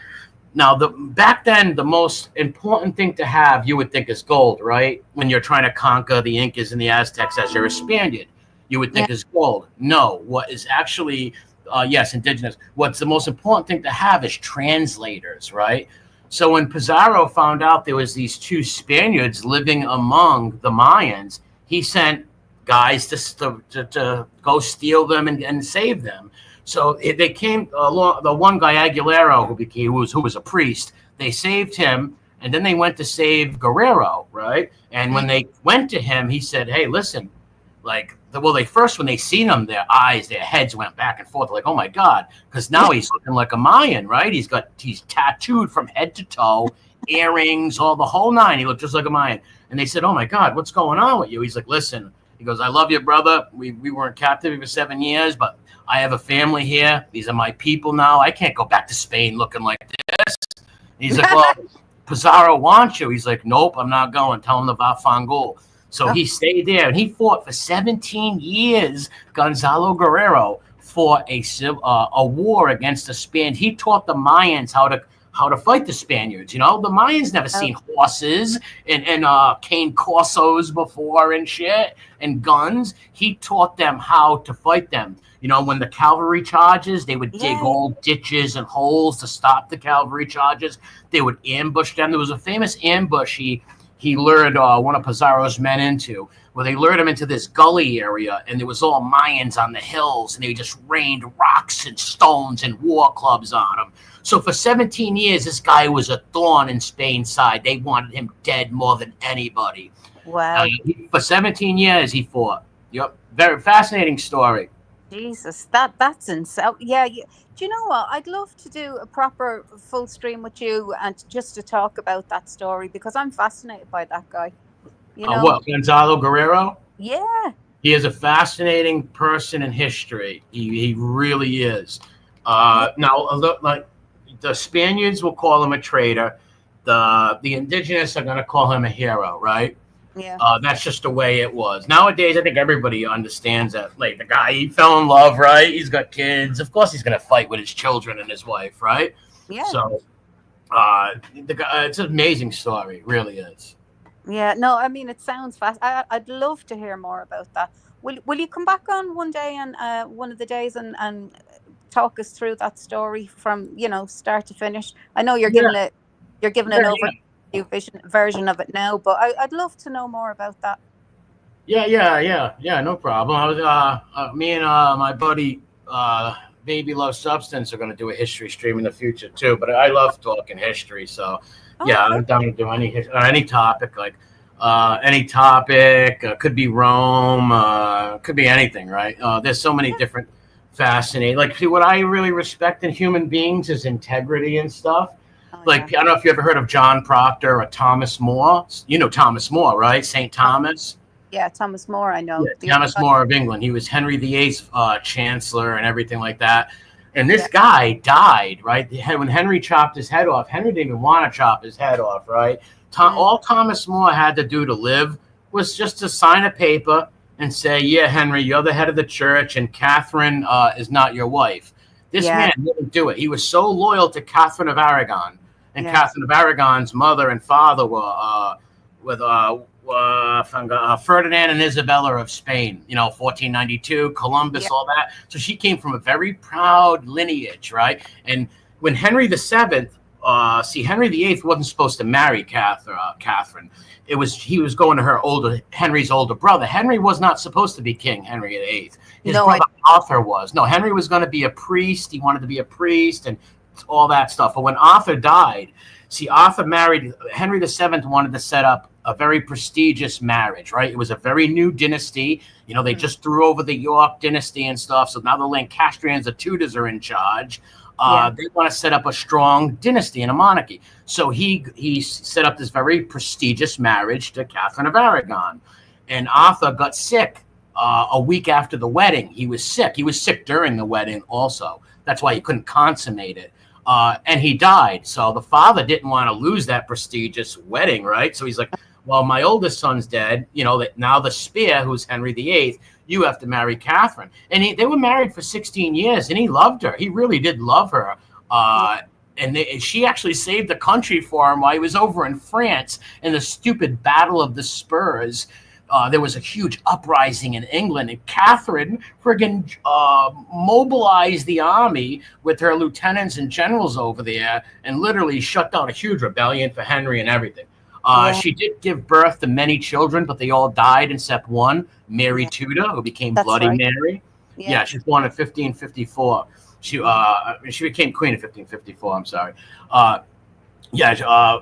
now, back then, the most important thing to have, you would think, is gold, right? When you're trying to conquer the Incas and the Aztecs as you're a Spaniard, you would think is gold. No, what is actually, yes, indigenous. What's the most important thing to have is translators, right? So when Pizarro found out there was these 2 Spaniards living among the Mayans, he sent guys to go steal them and save them. So they came along. The one guy, Aguilera, who was a priest, they saved him, and then they went to save Guerrero, right? And when they went to him, he said, "Hey, listen, when they seen him, their heads went back and forth, like, oh my God, because now he's looking like a Mayan, right? He's tattooed from head to toe, earrings, the whole 9. He looked just like a Mayan." And they said, "Oh my God, what's going on with you?" He's like, "Listen," he goes, "I love you, brother. We were in captivity for 7 years, but I have a family here. These are my people now. I can't go back to Spain looking like this." And he's like, "Well, Pizarro wants you." He's like, "Nope, I'm not going. Tell him to Vafangul." So he stayed there, and he fought for 17 years. Gonzalo Guerrero fought a war against the Spaniards. He taught the Mayans how to fight the Spaniards. The Mayans never seen horses and cane corsos before and shit and guns. He taught them how to fight them. When the cavalry charges, they would dig old ditches and holes to stop the cavalry charges. They would ambush them. There was a famous ambush he lured one of Pizarro's men into, where they lured him into this gully area, and there was all Mayans on the hills, and they just rained rocks and stones and war clubs on him. So for 17 years, this guy was a thorn in Spain's side. They wanted him dead more than anybody.
Wow.
For 17 years, he fought. Yep. Very fascinating story.
Jesus, that's insane. Yeah, do you know what? I'd love to do a proper full stream with you and just to talk about that story, because I'm fascinated by that guy.
What, Gonzalo Guerrero?
Yeah.
He is a fascinating person in history. He really is. Now, like the Spaniards will call him a traitor. The indigenous are going to call him a hero, right?
Yeah.
That's just the way it was. Nowadays, I think everybody understands that. Like, the guy, he fell in love, right? He's got kids. Of course, he's going to fight with his children and his wife, right?
Yeah.
So, the guy, it's an amazing story. It really is.
Yeah. No, I mean, it sounds fast. I'd love to hear more about that. Will you come back on one day and one of the days and talk us through that story from start to finish? I know you're giving an overview version of it now, but I'd love to know more about that.
Yeah, no problem. I was me and my buddy Baby Love Substance are going to do a history stream in the future too. But I love talking history, so I'm down to do any topic, like any topic. Could be Rome, could be anything, right? There's so many different fascinating. Like, see, what I really respect in human beings is integrity and stuff. I don't know if you ever heard of John Proctor or Thomas More. You know Thomas More, right? St. Thomas.
Yeah, Thomas More, I know.
Yeah, Thomas More of England. He was Henry VIII's chancellor and everything like that. And this guy died, right? When Henry chopped his head off, Henry didn't even want to chop his head off, right? All Thomas More had to do to live was just to sign a paper and say, yeah, Henry, you're the head of the church, and Catherine is not your wife. This man didn't do it. He was so loyal to Catherine of Aragon, and Catherine of Aragon's mother and father were Ferdinand and Isabella of Spain, 1492, Columbus, all that. So she came from a very proud lineage, right? And when Henry VII, Henry VIII wasn't supposed to marry Catherine. He was going to Henry's older brother. Henry was not supposed to be king, Henry VIII. His brother Arthur was. No, Henry was going to be a priest. He wanted to be a priest and all that stuff. But when Arthur died, Arthur married, Henry VII wanted to set up a very prestigious marriage, right? It was a very new dynasty. They just threw over the York dynasty and stuff. So now the Lancastrians, the Tudors, are in charge. They want to set up a strong dynasty and a monarchy. So he set up this very prestigious marriage to Catherine of Aragon. And Arthur got sick a week after the wedding. He was sick. He was sick during the wedding also. That's why he couldn't consummate it. And he died. So the father didn't want to lose that prestigious wedding, right? So he's like, well, my oldest son's dead. That now the Spear, who's Henry VIII, you have to marry Catherine. And they were married for 16 years, and he loved her. He really did love her. And she actually saved the country for him while he was over in France in the stupid Battle of the Spurs. There was a huge uprising in England, and Catherine friggin' mobilized the army with her lieutenants and generals over there and literally shut down a huge rebellion for Henry and everything. She did give birth to many children, but they all died except one, Mary Tudor, who became Bloody Mary. Yeah, she was born in 1554. She became queen in 1554. I'm sorry.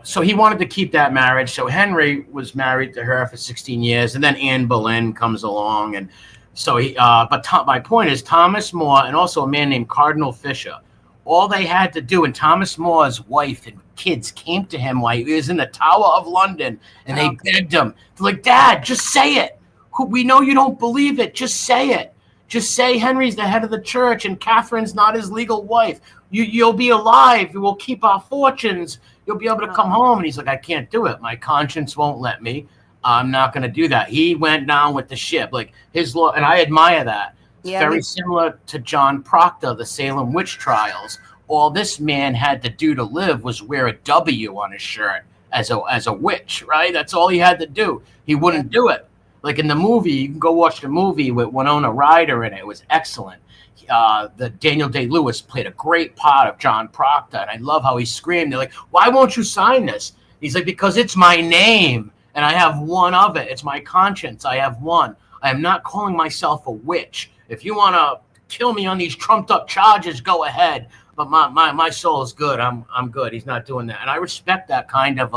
So he wanted to keep that marriage. So Henry was married to her for 16 years, and then Anne Boleyn comes along, and so my point is Thomas More and also a man named Cardinal Fisher. All they had to do, and Thomas More's wife and kids came to him while he was in the Tower of London, and they begged him. They're like, Dad, just say it. We know you don't believe it. Just say it. Just say Henry's the head of the church and Catherine's not his legal wife. You'll be alive. We'll keep our fortunes. You'll be able to come home. And he's like, I can't do it. My conscience won't let me. I'm not going to do that. He went down with the ship. Like his law, and I admire that. It's very similar to John Proctor, the Salem witch trials. All this man had to do to live was wear a W on his shirt as a witch, right? That's all he had to do. He wouldn't do it. Like in the movie, you can go watch the movie with Winona Ryder in it. It was excellent. The Daniel Day-Lewis played a great part of John Proctor, and I love how he screamed. They're like, why won't you sign this? He's like, because it's my name, and I have one of it. It's my conscience. I have one. I am not calling myself a witch. If you want to kill me on these trumped-up charges, go ahead. But my soul is good. I'm good. He's not doing that, and I respect that kind of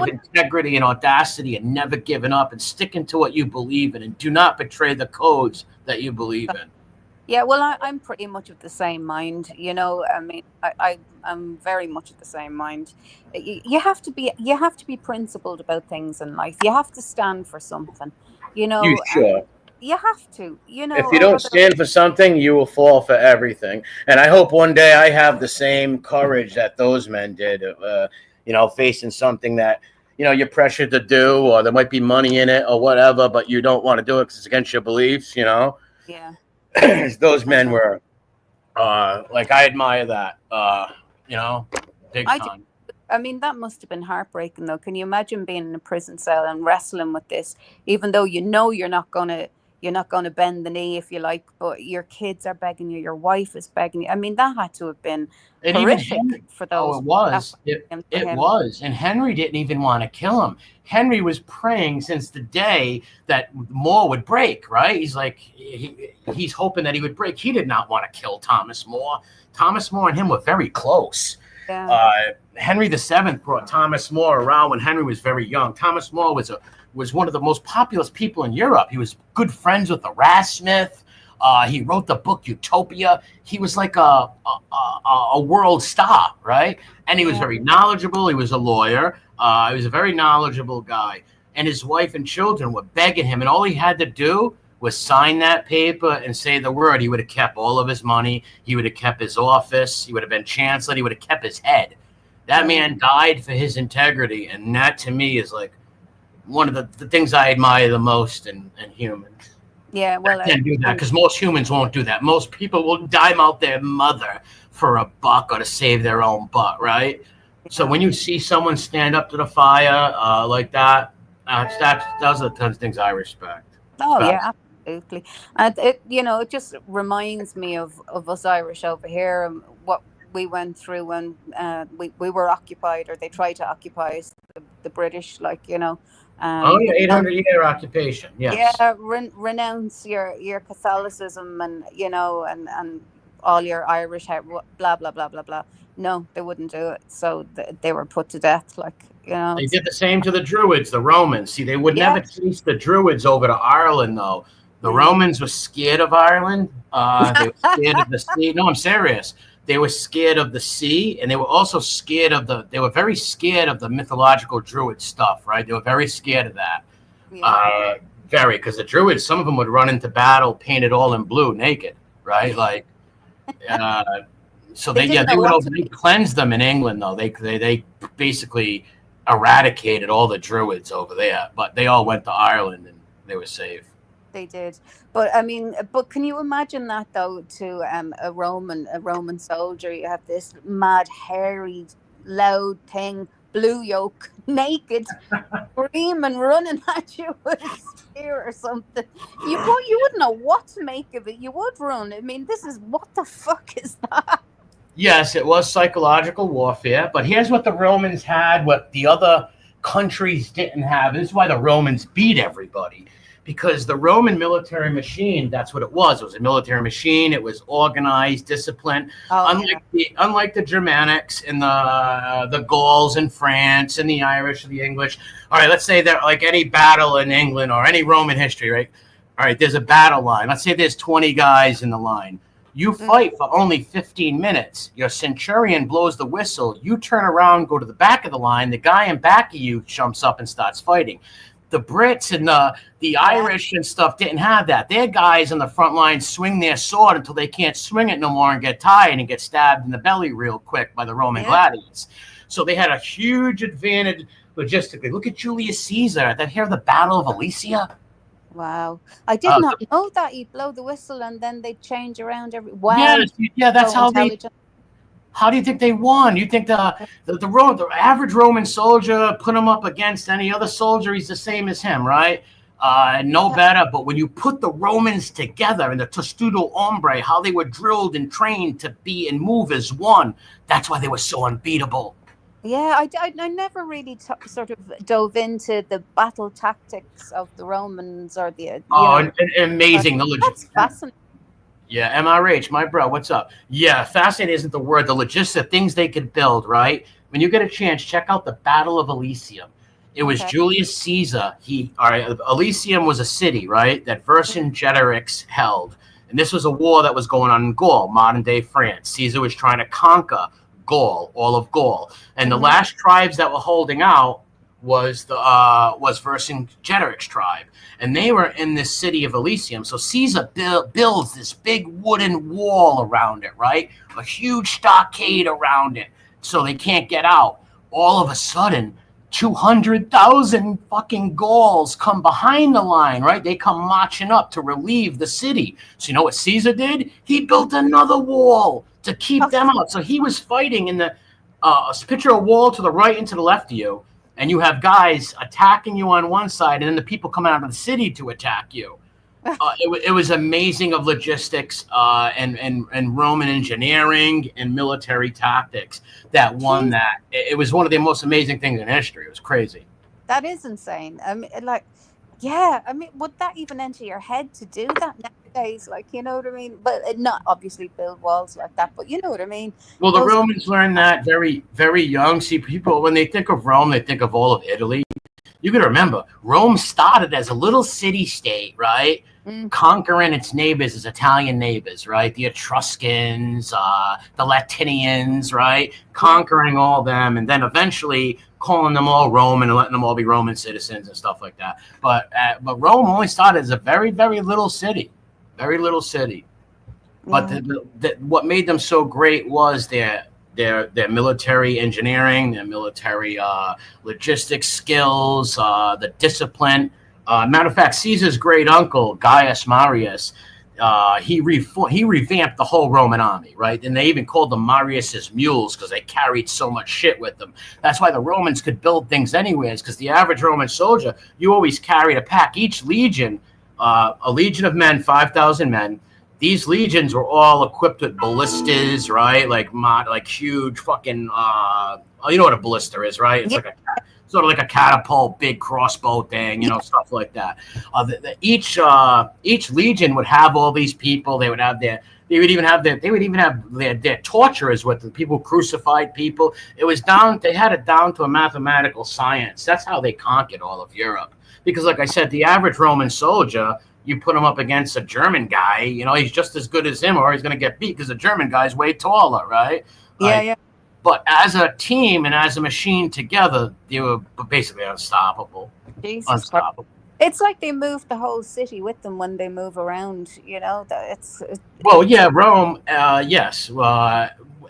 integrity and audacity and never giving up and sticking to what you believe in and do not betray the codes that you believe in.
Yeah, well, I'm pretty much of the same mind. I mean, I'm very much of the same mind. You have to be principled about things in life. You have to stand for something.
You sure?
You have to.
If you don't stand for something, you will fall for everything. And I hope one day I have the same courage that those men did. Facing something that, you're pressured to do, or there might be money in it or whatever, but you don't want to do it because it's against your beliefs, Yeah. Those men were, I admire that, big time.
I mean, that must have been heartbreaking, though. Can you imagine being in a prison cell and wrestling with this, even though you're not going to bend the knee, if you like, but your kids are begging you, your wife is begging you. I mean, that had to have been horrific for those.
Oh, it was. It was. And Henry didn't even want to kill him. Henry was praying since the day that More would break, right? He's like, he's hoping that he would break. He did not want to kill Thomas More. Thomas More and him were very close. Yeah. Henry VII brought Thomas More around when Henry was very young. Thomas More was one of the most populous people in Europe. He was good friends with Erasmus. He wrote the book Utopia. He was like a world star, right? And he was very knowledgeable. He was a lawyer. He was a very knowledgeable guy. And his wife and children were begging him. And all he had to do was sign that paper and say the word. He would have kept all of his money. He would have kept his office. He would have been chancellor. He would have kept his head. That man died for his integrity. And that to me is like one of the things I admire the most in humans.
Yeah, well,
I can't do that because most humans won't do that. Most people will dime out their mother for a buck or to save their own butt, right? So when you see someone stand up to the fire like that, those are the kinds of things I respect.
oh yeah, absolutely. And it just reminds me of us Irish over here and what we went through when we were occupied, or they tried to occupy us, the British, like,
Oh yeah, 800-year occupation. Yes.
yeah, renounce your Catholicism and and all your Irish blah blah blah blah blah. No, they wouldn't do it, so they were put to death. Like,
They did the same to the Druids, the Romans. See, they would never chase the Druids over to Ireland, though. The Romans were scared of Ireland. They were scared of the sea. No, I'm serious. They were scared of the sea, and they were also scared of they were very scared of the mythological Druid stuff, right? They were very scared of that.
Yeah.
Very, because the Druids, some of them would run into battle painted all in blue, naked, right? Like, so they went over. They cleansed them in England, though. They basically eradicated all the Druids over there, but they all went to Ireland and they were safe.
They did, but I mean, can you imagine that though? To a Roman soldier, you have this mad, hairy, loud thing, blue yoke, naked, screaming, running at you with a spear or something. You wouldn't know what to make of it. You would run. I mean, what the fuck is that?
Yes, it was psychological warfare, but here's what the Romans had, what the other countries didn't have. This is why the Romans beat everybody. Because the Roman military machine, that's what it was. It was a military machine. It was organized, disciplined. Unlike the Germanics and the Gauls in France and the Irish and the English. All right, let's say that like any battle in England or any Roman history, right? All right, there's a battle line. Let's say there's 20 guys in the line. You fight for only 15 minutes. Your centurion blows the whistle. You turn around, go to the back of the line. The guy in back of you jumps up and starts fighting. The Brits and the Irish and stuff didn't have that. Their guys on the front line swing their sword until they can't swing it no more and get tired and get stabbed in the belly real quick by the Roman gladiators. So they had a huge advantage logistically. Look at Julius Caesar. Did you hear the Battle of Alesia?
Wow. I did not know that. You'd blow the whistle and then they'd change around every... Wow.
Yeah, that's how they... How do you think they won? You think the average Roman soldier, put him up against any other soldier, he's the same as him, right? No better. But when you put the Romans together in the testudo hombre, how they were drilled and trained to be and move as one, that's why they were so unbeatable.
Yeah, I never really sort of dove into the battle tactics of the Romans or the...
amazing.
That's fascinating.
Yeah, MRH, my bro, what's up? Yeah, fascinating isn't the word. The logistics, things they could build, right? When you get a chance, check out the Battle of Elysium. It was Julius Caesar. Elysium was a city, right, that Vercingetorix held. And this was a war that was going on in Gaul, modern-day France. Caesar was trying to conquer Gaul, all of Gaul. And the last tribes that were holding out was Vercingetorix tribe, and they were in this city of Elysium. So Caesar builds this big wooden wall around it, right? A huge stockade around it, so they can't get out. All of a sudden, 200,000 fucking Gauls come behind the line, right? They come marching up to relieve the city. So you know what Caesar did? He built another wall to keep them out. So he was fighting in the picture a wall to the right and to the left of you. And you have guys attacking you on one side, and then the people coming out of the city to attack you. It was amazing of logistics and Roman engineering and military tactics that won that. It was one of the most amazing things in history. It was crazy.
That is insane. I mean, would that even enter your head to do that nowadays? Like, you know what I mean? But not obviously build walls like that, but you know what I mean?
Well, the Romans learned that very, very young. See, people, when they think of Rome, they think of all of Italy. You got to remember, Rome started as a little city-state, right? Conquering its neighbors, its Italian neighbors, right? The Etruscans, the Latinians, right? Conquering all them, and then eventually calling them all Roman and letting them all be Roman citizens and stuff like that. But Rome only started as a very, very little city. Very little city. But what made them so great was their their military engineering, their military logistics skills, the discipline. Matter of fact, Caesar's great uncle Gaius Marius, he revamped the whole Roman army, right? And they even called them Marius's mules because they carried so much shit with them. That's why the Romans could build things anyways, because the average Roman soldier, you always carried a pack. Each legion, a legion of men, 5,000 men. These legions were all equipped with ballistas, right? Like huge fucking, you know what a ballista is, right? It's like a sort of like a catapult, big crossbow thing, stuff like that. Each legion would have all these people. They would even have their torturers with them, people who crucified people. They had it down to a mathematical science. That's how they conquered all of Europe. Because like I said, the average Roman soldier, you put him up against a German guy, he's just as good as him, or he's going to get beat because the German guy's way taller, right?
Yeah.
But as a team and as a machine together, they were basically unstoppable.
Jesus
Unstoppable.
It's like they moved the whole city with them when they move around.
Well, yeah, Rome. Yes,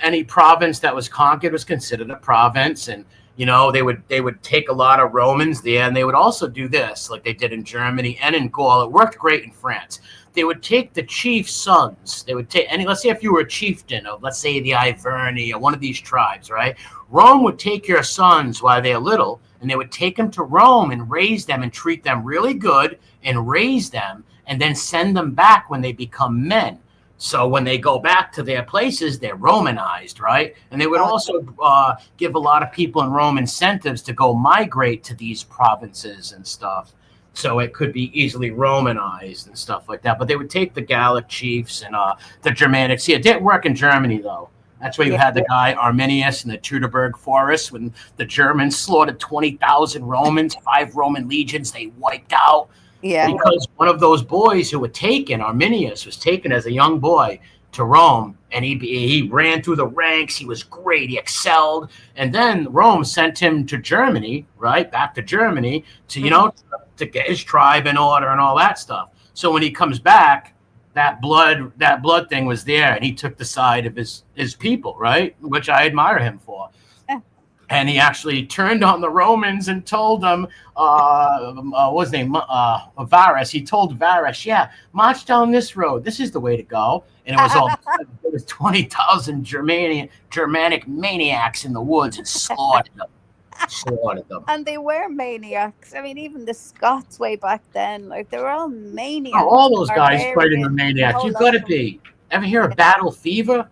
any province that was conquered was considered a province, and they would take a lot of Romans there, and they would also do this, like they did in Germany and in Gaul. It worked great in France. They would take the chief's sons. They would take let's say if you were a chieftain of, let's say, the Iverni or one of these tribes, right? Rome would take your sons while they're little, and they would take them to Rome and raise them and treat them really good and raise them, and then send them back when they become men. So when they go back to their places, they're Romanized, right? And they would also give a lot of people in Rome incentives to go migrate to these provinces and stuff. So it could be easily Romanized and stuff like that. But they would take the Gallic chiefs and the Germanics. See, it didn't work in Germany, though. That's where you had the guy Arminius in the Teutoburg Forest when the Germans slaughtered 20,000 Romans, 5 Roman legions they wiped out.
Yeah.
Because one of those boys who were taken, Arminius, was taken as a young boy to Rome, and he ran through the ranks. He was great. He excelled. And then Rome sent him to Germany, right? Back to Germany to, to get his tribe in order and all that stuff. So when he comes back, that blood thing was there, and he took the side of his people, right? Which I admire him for. And he actually turned on the Romans and told them, what's his name? Varus. He told Varus, march down this road. This is the way to go. And it was 20,000 Germanic maniacs in the woods and slaughtered them.
And they were maniacs. I mean, even the Scots way back then, like, they were all maniacs.
Oh, all those guys fighting the maniacs. You've got to be. Ever hear of battle fever?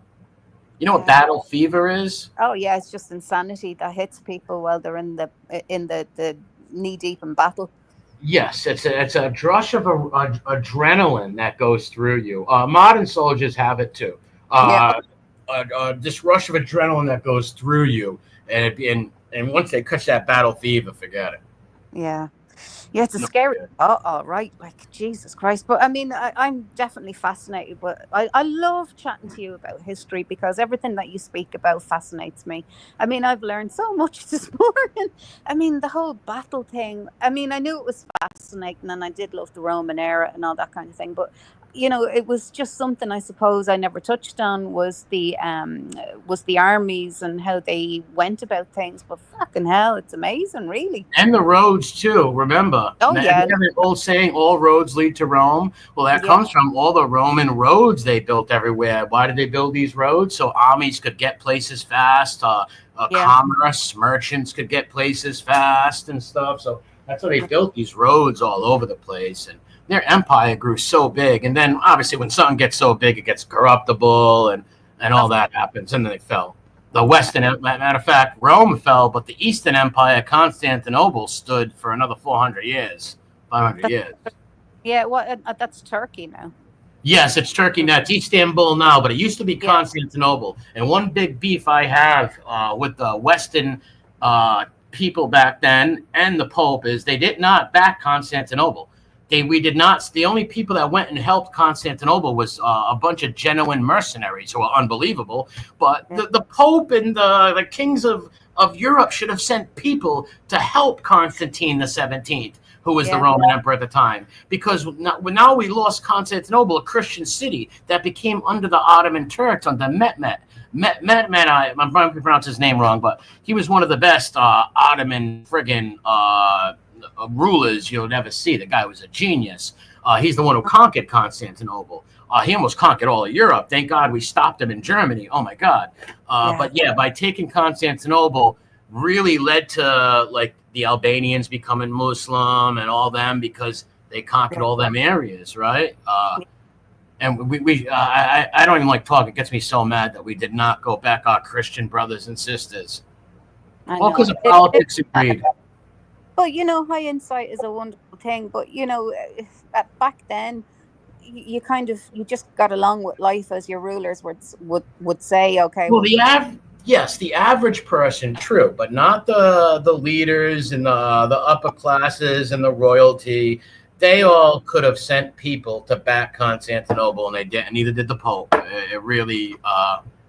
You know what battle fever is?
Oh yeah, it's just insanity that hits people while they're in the knee deep in battle.
Yes, it's a rush of adrenaline that goes through you. Modern soldiers have it too. This rush of adrenaline that goes through you, and once they catch that battle fever, forget it.
Yeah. Yeah, it's a scary thought, right? Like, Jesus Christ. But I mean, I'm definitely fascinated. But I love chatting to you about history because everything that you speak about fascinates me. I mean, I've learned so much this morning. I mean, the whole battle thing. I mean, I knew it was fascinating and I did love the Roman era and all that kind of thing. But it was just something I suppose I never touched on was the armies and how they went about things. But fucking hell, it's amazing, really.
And the roads too. Remember?
Oh yeah.
The old saying, "All roads lead to Rome." Well, that comes from all the Roman roads they built everywhere. Why did they build these roads? So armies could get places fast. Commerce, merchants could get places fast and stuff. So that's why they built these roads all over the place. And their empire grew so big, and then obviously when something gets so big, it gets corruptible, and all that happens, and then they fell. The Western, matter of fact, Rome fell, but the Eastern Empire, Constantinople, stood for another 400 years, 500 years.
Yeah, that's Turkey now.
Yes, it's Turkey now. It's Istanbul now, but it used to be Constantinople. And one big beef I have with the Western people back then and the Pope is they did not back Constantinople. We did not. The only people that went and helped Constantinople was a bunch of genuine mercenaries who are unbelievable. But the Pope and the kings of Europe should have sent people to help Constantine the 17th. who was the
Yeah.
Roman emperor at the time. Because now we lost Constantinople, a Christian city that became under the Ottoman Turks under Mehmet. Mehmet, I'm trying to pronounce his name wrong, but he was one of the best Ottoman friggin' rulers you'll never see. The guy was a genius. He's the one who conquered Constantinople. He almost conquered all of Europe. Thank God we stopped him in Germany. Oh my God. But yeah, by taking Constantinople really led to like the Albanians becoming Muslim and all them because they conquered all them areas, right? And I don't even like talk. It gets me so mad that we did not go back our Christian brothers and sisters.
I
All
know.
because of politics and greed.
But you know, hindsight is a wonderful thing. But you know, back then, you just got along with life, as your rulers would say. Okay.
Well, the average person, true, but not the leaders and the upper classes and the royalty. They all could have sent people to back Constantinople, and they didn't. Neither did the Pope. It really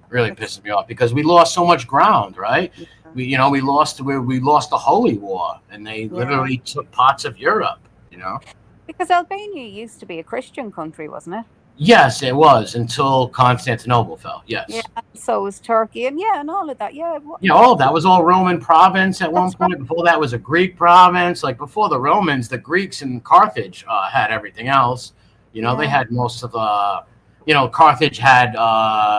pisses me off because we lost so much ground, right? We lost the Holy War, and they literally took parts of Europe.
Because Albania used to be a Christian country, wasn't it?
Yes, it was until Constantinople fell. Yes.
Yeah. So was Turkey, and all of that. Yeah.
All of that was all Roman province at one point. Right. Before that was a Greek province. Like before the Romans, the Greeks and Carthage had everything else. They had most of Carthage had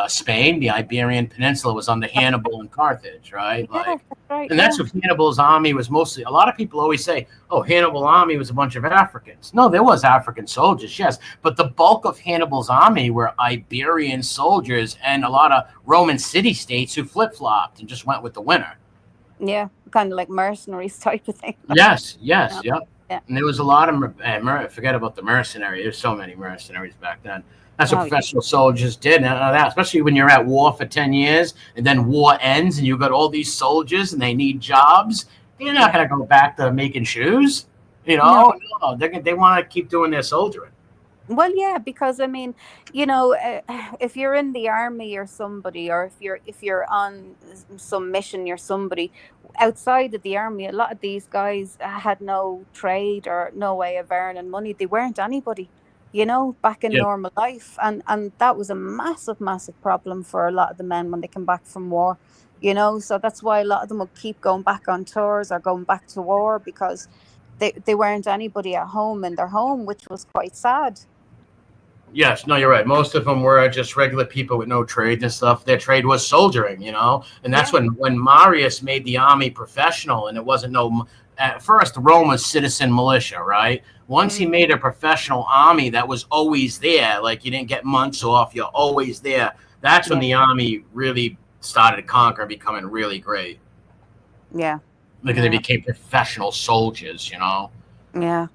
Spain. The Iberian Peninsula was under Hannibal and Carthage, right?
That's right.
And that's what Hannibal's army was mostly. A lot of people always say, "Oh, Hannibal's army was a bunch of Africans." No, there was African soldiers, yes, but the bulk of Hannibal's army were Iberian soldiers and a lot of Roman city-states who flip-flopped and just went with the winner.
Yeah, kind of like mercenaries type of thing.
Yes, yep.
Yeah.
And there was a lot of forget about the mercenary. There's so many mercenaries back then. That's what professional soldiers did, especially when you're at war for 10 years and then war ends and you've got all these soldiers and they need jobs. You're not going to go back to making shoes. No, they want to keep doing their soldiering.
Well, yeah, because I mean, if you're in the army or somebody, or if you're on some mission, you're somebody outside of the army. A lot of these guys had no trade or no way of earning money. They weren't anybody. Back in normal life. And that was a massive, massive problem for a lot of the men when they come back from war, So that's why a lot of them would keep going back on tours or going back to war because they weren't anybody at home in their home, which was quite sad.
Yes, no, you're right. Most of them were just regular people with no trade and stuff. Their trade was soldiering, And that's when Marius made the army professional, and it wasn't at first Rome was citizen militia, right? Once he made a professional army that was always there, like you didn't get months off, you're always there. That's when the army really started conquering, becoming really great.
Yeah.
Because they became professional soldiers,
Yeah.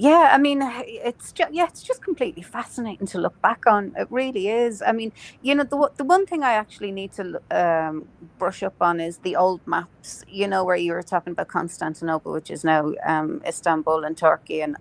Yeah, I mean, it's just completely fascinating to look back on. It really is. I mean, the one thing I actually need to brush up on is the old maps, where you were talking about Constantinople, which is now Istanbul and Turkey and,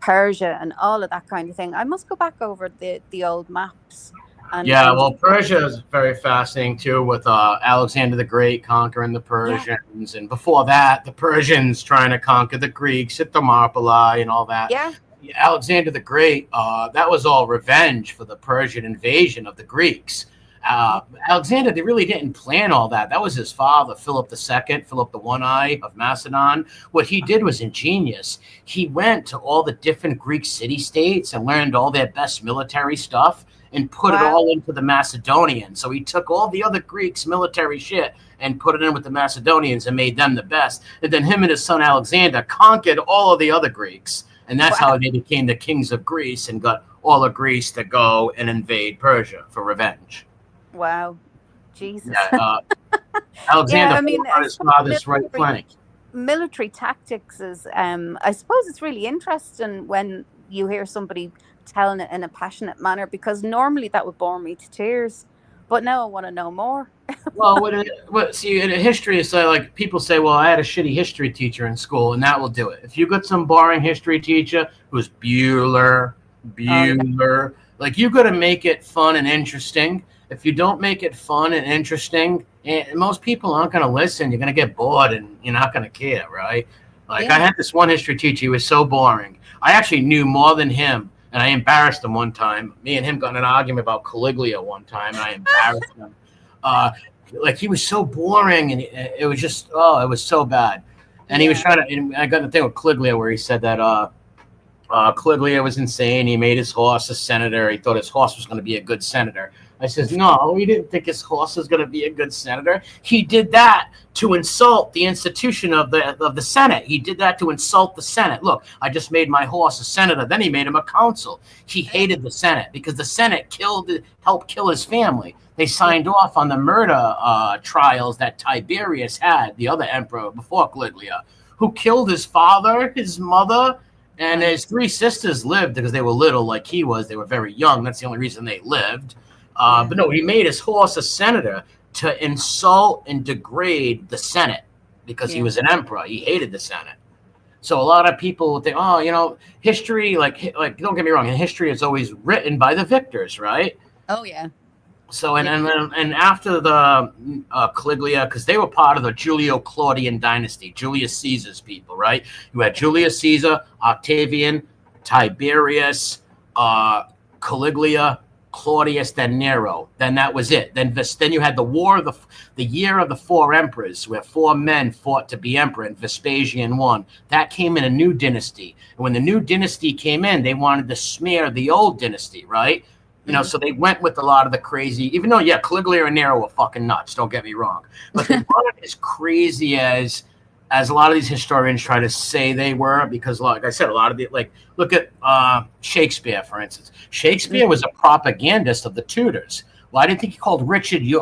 Persia and all of that kind of thing. I must go back over the old maps.
Persia is very fascinating too, with Alexander the Great conquering the Persians, and before that, the Persians trying to conquer the Greeks at Thermopylae and all that.
Yeah.
Alexander the Great, that was all revenge for the Persian invasion of the Greeks. Alexander, they really didn't plan all that. That was his father, Philip II, Philip the One-Eye of Macedon. What he did was ingenious. He went to all the different Greek city-states and learned all their best military stuff and put it all into the Macedonians. So he took all the other Greeks' military shit and put it in with the Macedonians and made them the best. And then him and his son Alexander conquered all of the other Greeks. And that's how they became the kings of Greece and got all of Greece to go and invade Persia for revenge.
Wow. Jesus.
Alexander fought on his father's right flank.
Military tactics is, I suppose it's really interesting when you hear somebody telling it in a passionate manner, because normally that would bore me to tears, but now I want to know more.
See, in history, it's like people say, well, I had a shitty history teacher in school, and that will do it. If you got some boring history teacher who's Bueller, like you got to make it fun and interesting. If you don't make it fun and interesting, most people aren't going to listen. You're going to get bored, and you're not going to care, right? Like
Yeah.
I had this one history teacher. He was so boring. I actually knew more than him, and I embarrassed him one time. Me and him got in an argument about Caligula one time, and I embarrassed him. Like he was so boring, and it was just it was so bad. And he was
Yeah.
trying to. And I got the thing with Caligula where he said that Caligula was insane. He made his horse a senator. He thought his horse was going to be a good senator. I says, no, he didn't think his horse was going to be a good senator. He did that to insult the institution of the Senate. He did that to insult the Senate. Look, I just made my horse a senator. Then he made him a consul. He hated the Senate because the Senate helped kill his family. They signed off on the murder trials that Tiberius had, the other emperor before Caligula, who killed his father, his mother, and his 3 sisters lived because they were little like he was. They were very young. That's the only reason they lived. But no, he made his horse a senator to insult and degrade the Senate because he was an emperor. He hated the Senate. So a lot of people think, oh, you know, history, like don't get me wrong, and history is always written by the victors, right?
Oh yeah.
So and after the Caligula, because they were part of the Julio-Claudian dynasty, Julius Caesar's people, right? You had Julius Caesar, Octavian, Tiberius, Caligula, Claudius, then Nero. Then that was it. Then you had the year of the 4 emperors, where 4 men fought to be emperor, and Vespasian won. That came in a new dynasty. And when the new dynasty came in, they wanted to smear the old dynasty, right? You know, so they went with a lot of the crazy, even though, Caligula and Nero were fucking nuts, don't get me wrong. But they weren't as crazy as a lot of these historians try to say they were, because, like I said, a lot of look at Shakespeare, for instance. Shakespeare was a propagandist of the Tudors. Why do you think he called Richard III,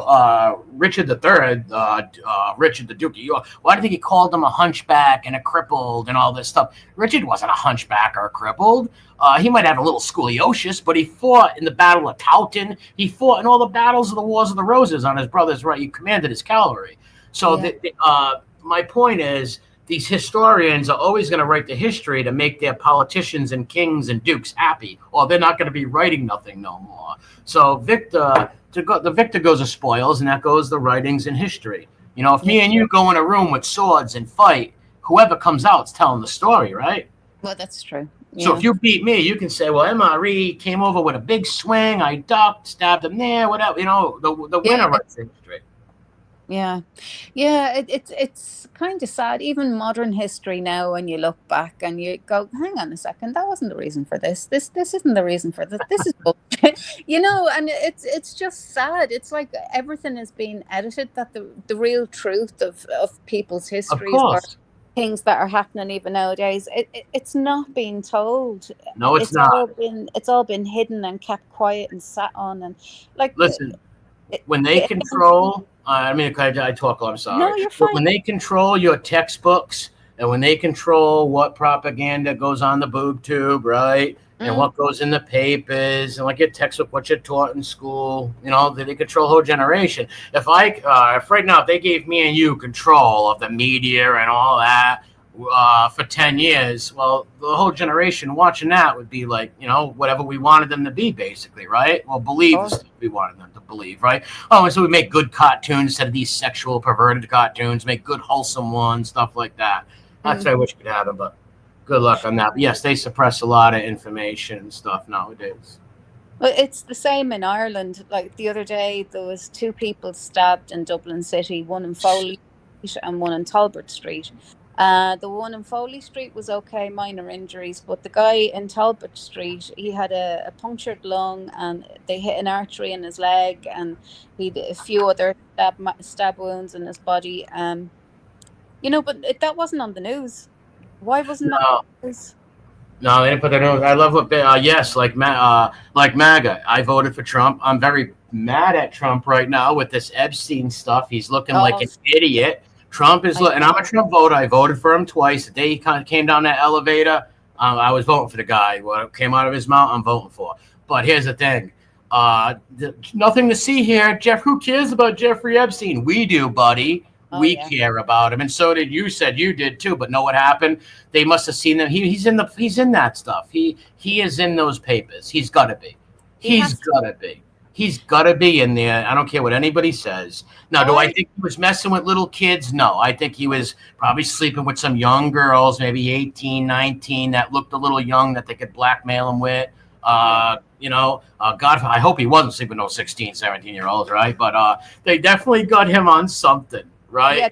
Richard the Duke of York? Why do you think he called him a hunchback and a crippled and all this stuff? Richard wasn't a hunchback or a crippled. He might have a little scoliosis, but he fought in the Battle of Towton. He fought in all the battles of the Wars of the Roses on his brother's right. He commanded his cavalry. So my point is, these historians are always going to write the history to make their politicians and kings and dukes happy, or they're not going to be writing nothing no more. So the victor goes of spoils, and that goes the writings in history. You know, if me and you go in a room with swords and fight, whoever comes out's telling the story, right?
Well, that's true.
So if you beat me, you can say, well, MRE came over with a big swing, I ducked, stabbed him there, whatever. You know, the winner writes the history.
Yeah, it's kind of sad. Even modern history now, when you look back and you go, "Hang on a second, that wasn't the reason for this. This isn't the reason for this. This is bullshit." You know, and it's just sad. It's like everything is being edited. That the real truth of people's histories or things that are happening even nowadays, it's not being told.
No, it's not.
It's all been hidden and kept quiet and sat on, and like
listen. When they control, I mean, I talk. I'm sorry.
No, you're fine.
When they control your textbooks, and when they control what propaganda goes on the boob tube, right, and what goes in the papers, and like your textbook, what you're taught in school, you know, they control a whole generation. If right now, if they gave me and you control of the media and all that for 10 years, well, the whole generation watching that would be like, you know, whatever we wanted them to be, basically, right? Well, believe the stuff we wanted them to believe, right? Oh, and so we make good cartoons instead of these sexual, perverted cartoons, make good, wholesome ones, stuff like that. That's what I wish could happen, but good luck on that. But yes, they suppress a lot of information and stuff nowadays.
Well, it's the same in Ireland. Like the other day, there was 2 people stabbed in Dublin City, one in Foley Street and one in Talbot Street. The one in Foley Street was okay, minor injuries, but the guy in Talbot Street, he had a punctured lung, and they hit an artery in his leg, and he had a few other stab wounds in his body. You know, but that wasn't on the news. Why wasn't that on the news?
No, they didn't put that on. I love what yes, like MAGA. I voted for Trump. I'm very mad at Trump right now with this Epstein stuff. He's looking like an idiot. Trump is, and I'm a Trump voter. I voted for him twice. The day he came down that elevator, I was voting for the guy. What came out of his mouth, I'm voting for. But here's the thing. Nothing to see here. Who cares about Jeffrey Epstein? We do, buddy. We care about him. And so did you. Said you did too. But know what happened? They must have seen him. He's in that stuff. He is in those papers. He's got to be. He's got to be. He's got to be in there. I don't care what anybody says. Now, do I think he was messing with little kids? No. I think he was probably sleeping with some young girls, maybe 18, 19, that looked a little young that they could blackmail him with. God, I hope he wasn't sleeping with no 16, 17-year-olds, right? But they definitely got him on something, right?
Yeah,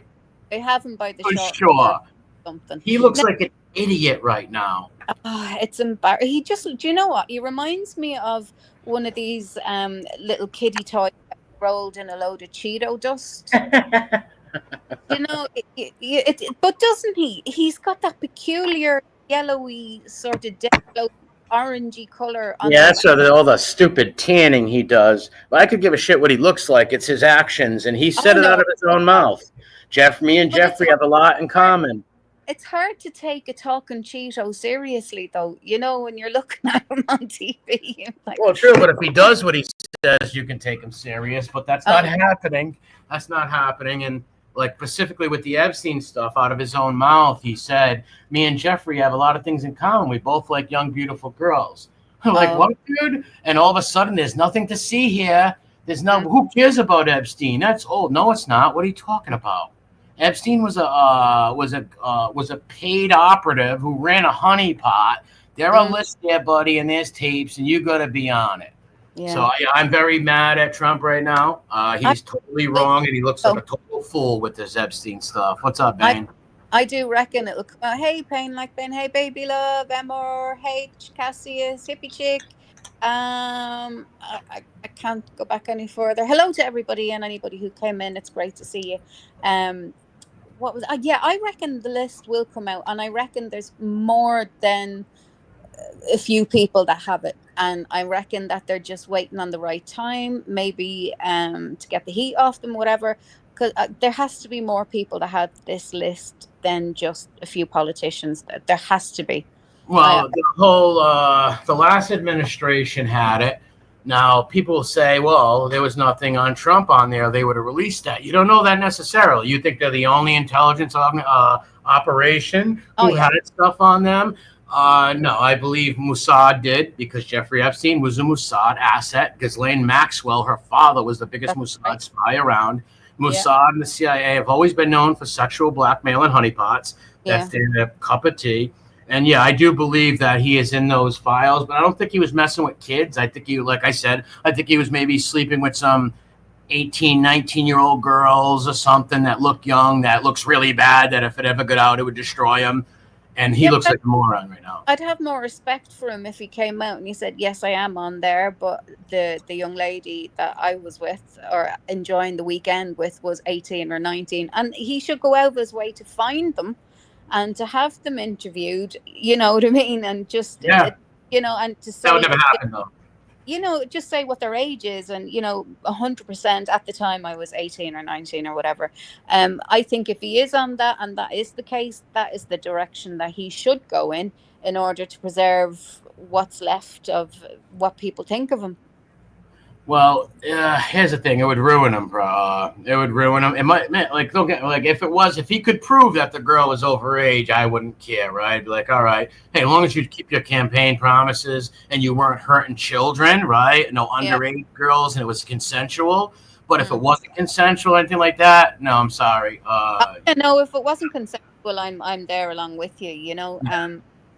they have him by the
For
short
sure.
something.
He looks like an idiot right now.
It's embarrassing. Do you know what? He reminds me of one of these little kiddie toys rolled in a load of Cheeto dust. But doesn't he? He's got that peculiar yellowy sort of yellow orangey color.
Yeah, that's all the stupid tanning he does. But I could give a shit what he looks like. It's his actions, and he said it out of his own mouth. Me and Jeffrey have a lot in common.
It's hard to take a talking Cheeto seriously, though. When you're looking at him on TV.
Well, true, but if he does what he says, you can take him serious. But that's not happening. That's not happening. And specifically with the Epstein stuff, out of his own mouth, he said, "Me and Jeffrey have a lot of things in common. We both like young, beautiful girls." What, dude? And all of a sudden, there's nothing to see here. There's no. Who cares about Epstein? That's old. No, it's not. What are you talking about? Epstein was a paid operative who ran a honeypot. There are lists there, buddy, and there's tapes, and you got to be on it. Yeah. So I'm very mad at Trump right now. He's totally wrong, and he looks like a total fool with this Epstein stuff. What's up, Bane?
I do reckon it'll come out. Hey, Payne, Bane. Hey, baby love, Emor. Hey, Cassius, hippie chick. I can't go back any further. Hello to everybody and anybody who came in. It's great to see you. I reckon the list will come out, and I reckon there's more than a few people that have it, and I reckon that they're just waiting on the right time, maybe to get the heat off them, whatever, because there has to be more people that have this list than just a few politicians. There has to be.
Well, the last administration had it. Now, people say, well, there was nothing on Trump on there. They would have released that. You don't know that necessarily. You think they're the only intelligence operation who had stuff on them? No, I believe Mossad did, because Jeffrey Epstein was a Mossad asset. Ghislaine Maxwell, her father, was the biggest Mossad spy around. Mossad and the CIA have always been known for sexual blackmail and honeypots. That's their cup of tea. And yeah, I do believe that he is in those files, but I don't think he was messing with kids. I think like I said, I think he was maybe sleeping with some 18, 19-year-old girls or something that look young, that looks really bad, that if it ever got out, it would destroy him. And he looks like a moron right now.
I'd have more respect for him if he came out and he said, yes, I am on there, but the young lady that I was with or enjoying the weekend with was 18 or 19. And he should go out of his way to find them and to have them interviewed, you know what I mean? And just, and to say...
That would never happen, though.
Just say what their age is. And, 100% at the time I was 18 or 19 or whatever. I think if he is on that, and that is the case, that is the direction that he should go in order to preserve what's left of what people think of him.
Well, here's the thing. It would ruin him, bro. It would ruin him. It might, if he could prove that the girl was overage, I wouldn't care, right? I'd be like, all right, hey, as long as you keep your campaign promises and you weren't hurting children, right? No underage girls, and it was consensual. But if it wasn't consensual or anything like that, no, I'm sorry.
No, if it wasn't consensual, I'm there along with you,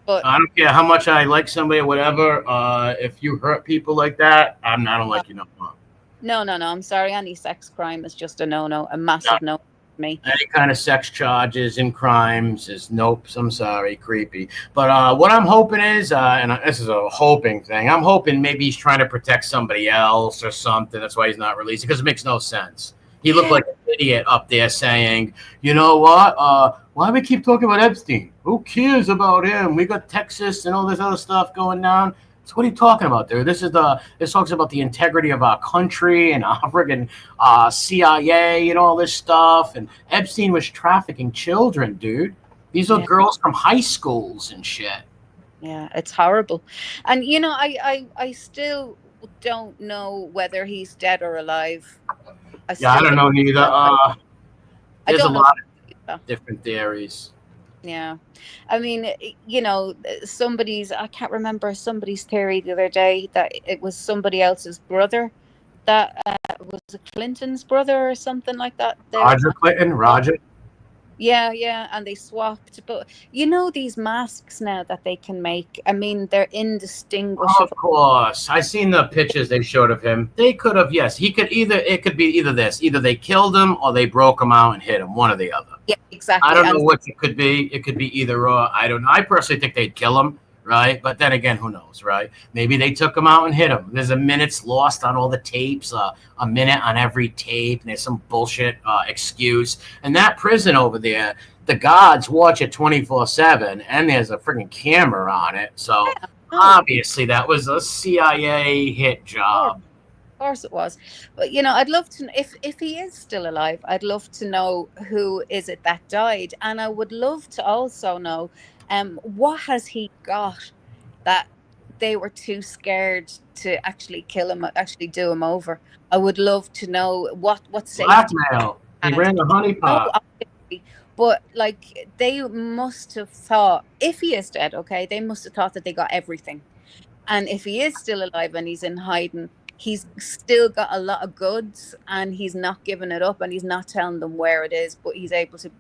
But
I don't care how much I like somebody or whatever. If you hurt people like that, I don't like you no more.
No. I'm sorry. Any sex crime is just a no, a massive no for me.
Any kind of sex charges and crimes is nope. I'm sorry, creepy. But what I'm hoping is, and this is a hoping thing, I'm hoping maybe he's trying to protect somebody else or something. That's why he's not releasing, because it makes no sense. He looked like an idiot up there saying, you know what? Why do we keep talking about Epstein? Who cares about him? We got Texas and all this other stuff going down. So what are you talking about, dude? This talks about the integrity of our country and our friggin' CIA and all this stuff. And Epstein was trafficking children, dude. These are girls from high schools and shit.
Yeah, it's horrible. And, I still don't know whether he's dead or alive.
I don't know neither. There's a lot of different theories.
Yeah. I mean, I can't remember somebody's theory the other day that it was somebody else's brother that was it Clinton's brother or something like that.
Roger Clinton, Roger.
Yeah, and they swapped. But you know these masks now that they can make. I mean, they're
Oh,
indistinguishable.
of course. I seen the pictures they showed of him. They could have, yes, he could it could be either this. Either they killed him or they broke him out and hit him, one or the other.
Yeah, exactly.
I don't know which it could be. It could be either or. I don't know. I personally think they'd kill him, right? But then again, who knows, right? Maybe they took him out and hit him. There's a minute's lost on all the tapes, a minute on every tape, and there's some bullshit excuse. And that prison over there, the guards watch it 24/7, and there's a freaking camera on it. So obviously that was a CIA hit job.
Of course it was. But you know, I'd love to if he is still alive, I'd love to know who is it that died, and I would love to also know what has he got that they were too scared to actually kill him, actually do him over. I would love to know what safety.
Blackmail. He ran the honeypot.
But like they must have thought, if he is dead, okay, they must have thought that they got everything. And if he is still alive and he's in hiding, he's still got a lot of goods and he's not giving it up and he's not telling them where it is, but he's able to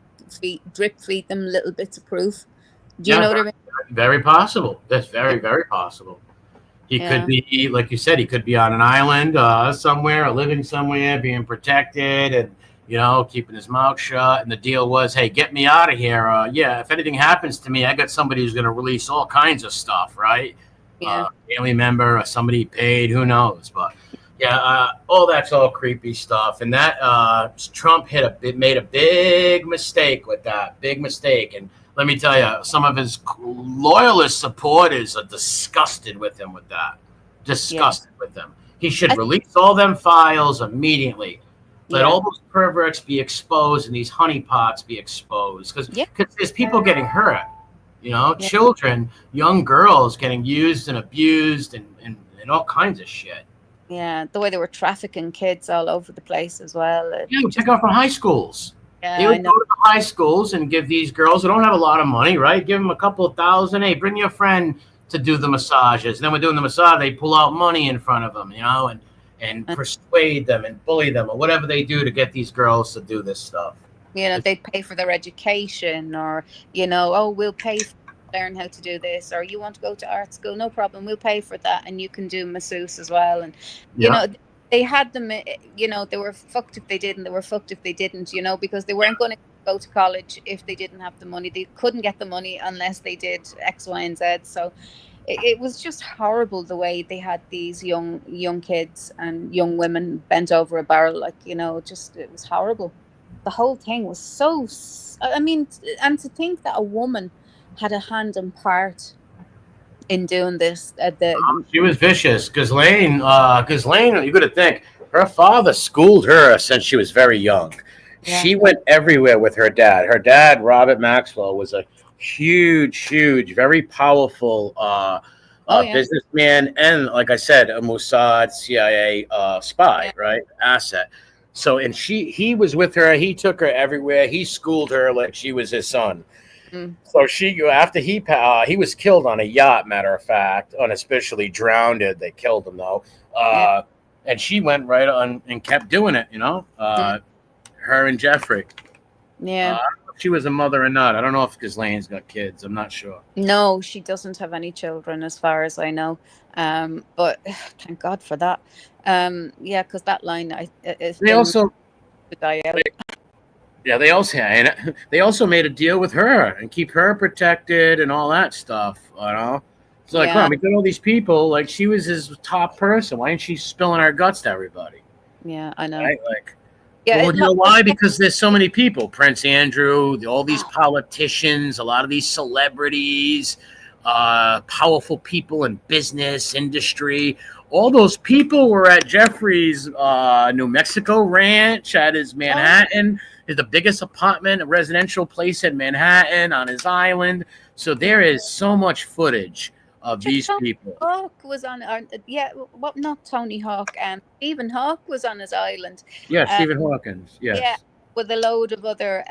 drip feed them little bits of proof. Do you know what I mean?
Very possible. That's very, very possible. He could be, like you said, he could be on an island somewhere, or living somewhere, being protected and, you know, keeping his mouth shut. And the deal was, hey, get me out of here. Yeah, if anything happens to me, I got somebody who's going to release all kinds of stuff, right?
Yeah.
Family member or somebody paid, who knows? But yeah, that's all creepy stuff. And that Trump made a big mistake with that, big mistake. And let me tell you, some of his loyalist supporters are disgusted with him with that. Disgusted with him. He should release all them files immediately. Let all those perverts be exposed and these honeypots be exposed. Because there's people getting hurt. You know, children, young girls getting used and abused and all kinds of shit.
Yeah, the way they were trafficking kids all over the place as well.
Yeah, check out from high schools.
Yeah,
they would go to the high schools and give these girls who don't have a lot of money, right? Give them a couple of $1,000. Hey, bring your friend to do the massages. And then we're doing the massage. They pull out money in front of them, you know, and persuade them and bully them or whatever they do to get these girls to do this stuff.
You know, they'd pay for their education or, you know, oh, we'll pay for learn how to do this, or you want to go to art school, no problem, we'll pay for that, and you can do masseuse as well. And you know, they had them, you know, they were fucked if they didn't, they were fucked if they didn't, you know, because they weren't going to go to college if they didn't have the money. They couldn't get the money unless they did X, Y, and Z. So it was just horrible the way they had these young kids and young women bent over a barrel, like, you know, just it was horrible. The whole thing was so, I mean, and to think that a woman had a hand and part in doing this.
She was vicious. Ghislaine, you got to think, her father schooled her since she was very young. Yeah. She went everywhere with her dad. Her dad, Robert Maxwell, was a huge, very powerful businessman and, like I said, a Mossad CIA spy, right? Asset. So, and he was with her. He took her everywhere. He schooled her like she was his son. So after he was killed on a yacht, matter of fact, unofficially drowned. They killed him though. And she went right on and kept doing it, you know, her and Jeffrey.
Yeah.
I don't know if she was a mother or not. I don't know if Ghislaine's got kids. I'm not sure.
No, she doesn't have any children as far as I know. But thank God for that. Yeah, because that line, they also die out.
Yeah, they also made a deal with her and keep her protected and all that stuff. You know, it's like, we got all these people. Like, she was his top person. Why isn't she spilling our guts to everybody?
Yeah, I know.
Right? Like, well, you know why? Because there's so many people. Prince Andrew, all these politicians, a lot of these celebrities, powerful people in business, industry. All those people were at Jeffrey's New Mexico ranch, at his Manhattan. The biggest apartment, a residential place in Manhattan on his island. So there is so much footage of these people.
Hawk was on, not Tony Hawk, Stephen Hawk was on his island.
Yeah, Stephen Hawkins. Yes.
Yeah, with a load of other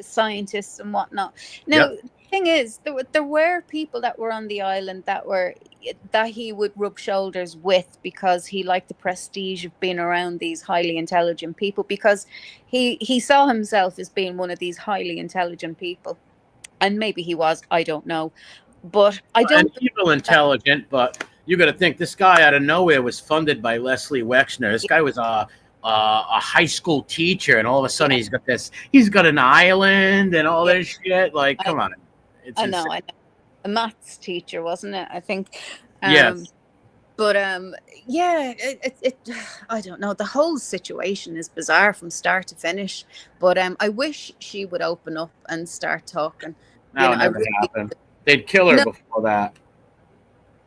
scientists and whatnot. Now, thing is, there were people that were on the island that he would rub shoulders with because he liked the prestige of being around these highly intelligent people, because he saw himself as being one of these highly intelligent people, and maybe he was, I don't know, but I
And
don't
evil intelligent, but you got to think this guy out of nowhere was funded by Leslie Wexner. This guy was a high school teacher, and all of a sudden he's got an island and all
yeah,
this shit. Like, come on, it's
I know,
insane.
I know. A maths teacher, wasn't it? I think. Um,
Yes.
but yeah, I don't know. The whole situation is bizarre from start to finish. But I wish she would open up and start talking.
That would
I
never
really
happen. They'd kill her
no.
before that.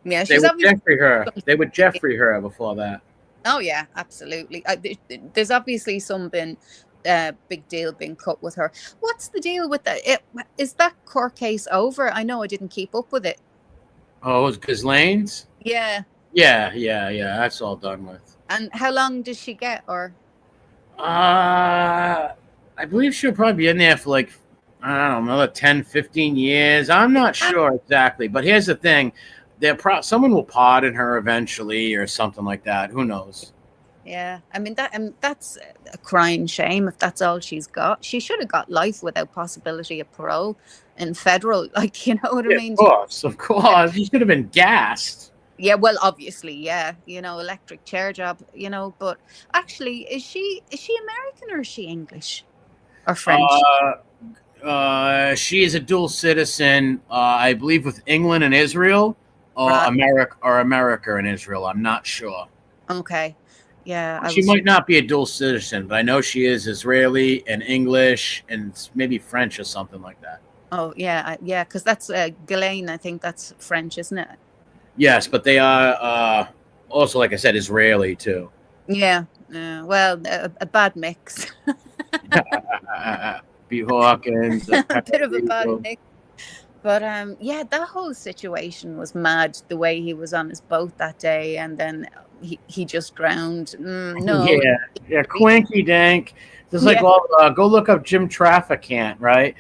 Yeah,
They
she's
would
obviously.
Jeffrey her. They would Jeffrey her before that.
Oh yeah, absolutely. There's obviously some been big deal being cut with her. What's the deal with that? Is that court case over? I know I didn't keep up with it.
Oh, it was Ghislaine's?
Yeah.
Yeah. That's all done with.
And how long does she get? Or
I believe she'll probably be in there for like, I don't know, another 10, 15 years. I'm not sure exactly. But here's the thing. Someone will pardon her eventually or something like that. Who knows?
yeah, I mean that's a crying shame if that's all she's got. She should have got life without possibility of parole in federal. Like, you know what I
Yeah,
mean?
of course. He should have been gassed.
Yeah, well, obviously, yeah, electric chair job, but actually, is she American or is she English or French?
She is a dual citizen, I believe, with England and Israel, or
Right.
America and Israel. I'm not sure.
Okay. Yeah,
She might not be a dual citizen, but I know she is Israeli and English and maybe French or something like that.
Oh, yeah, yeah, because that's Ghislaine. I think that's French, isn't it?
Yes, but they are also, like I said, Israeli too.
Yeah. Well, a bad mix.
B. Hawkins,
A bit of a bad mix. But yeah, that whole situation was mad. The way he was on his boat that day, and then he just drowned. No.
Yeah, Quinky Dank. Just like,
Yeah.
well, go look up Jim Trafficant, right?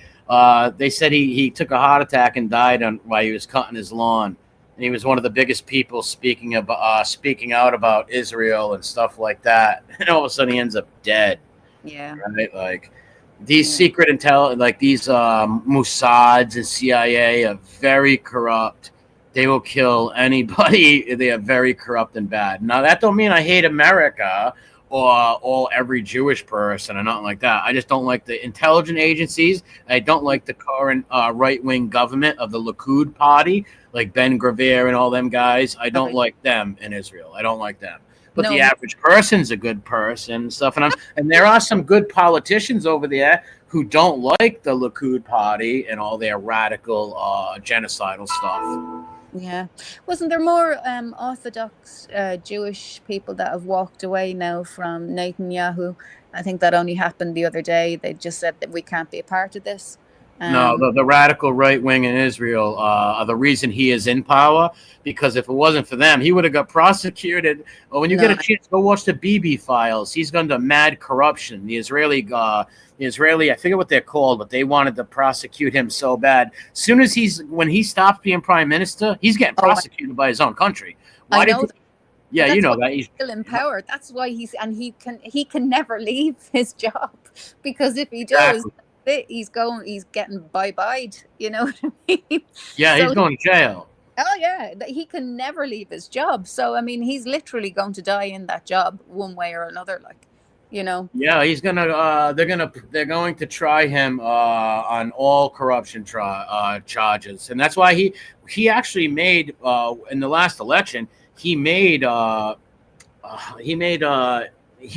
They said he took a heart attack and died while he was cutting his lawn. And he was one of the biggest people speaking out about Israel and stuff like that. And all of a sudden, he ends up dead.
Yeah.
Right? Like these secret intel, like these Mossads and CIA are very corrupt. They will kill anybody. They are very corrupt and bad. Now that don't mean I hate America or every Jewish person or nothing like that. I just don't like the intelligence agencies. I don't like the current right-wing government of the Likud party, like Ben Gvir and all them guys. I don't like them in Israel. I don't like them. But the average person's a good person and stuff. And there are some good politicians over there who don't like the Likud party and all their radical genocidal stuff.
Yeah. Wasn't there more Orthodox Jewish people that have walked away now from Netanyahu? I think that only happened the other day. They just said that we can't be a part of this.
No, the radical right wing in Israel are the reason he is in power, because if it wasn't for them, he would have got prosecuted. Well, when you get a chance, go watch the Bibi files. He's gone to mad corruption. The Israeli, I forget what they're called, but they wanted to prosecute him so bad. Soon as when he stops being prime minister, he's getting prosecuted by his own country.
Why did?
Yeah, you know that
he's still in power. That's why he can never leave his job, because if he does. He's getting bye-byed, you know what I mean?
Yeah, he's going to jail.
Oh yeah, he can never leave his job. So I mean, he's literally going to die in that job one way or another, like, you know.
Yeah, he's gonna. They're going to try him on all corruption charges, and that's why he actually made in the last election he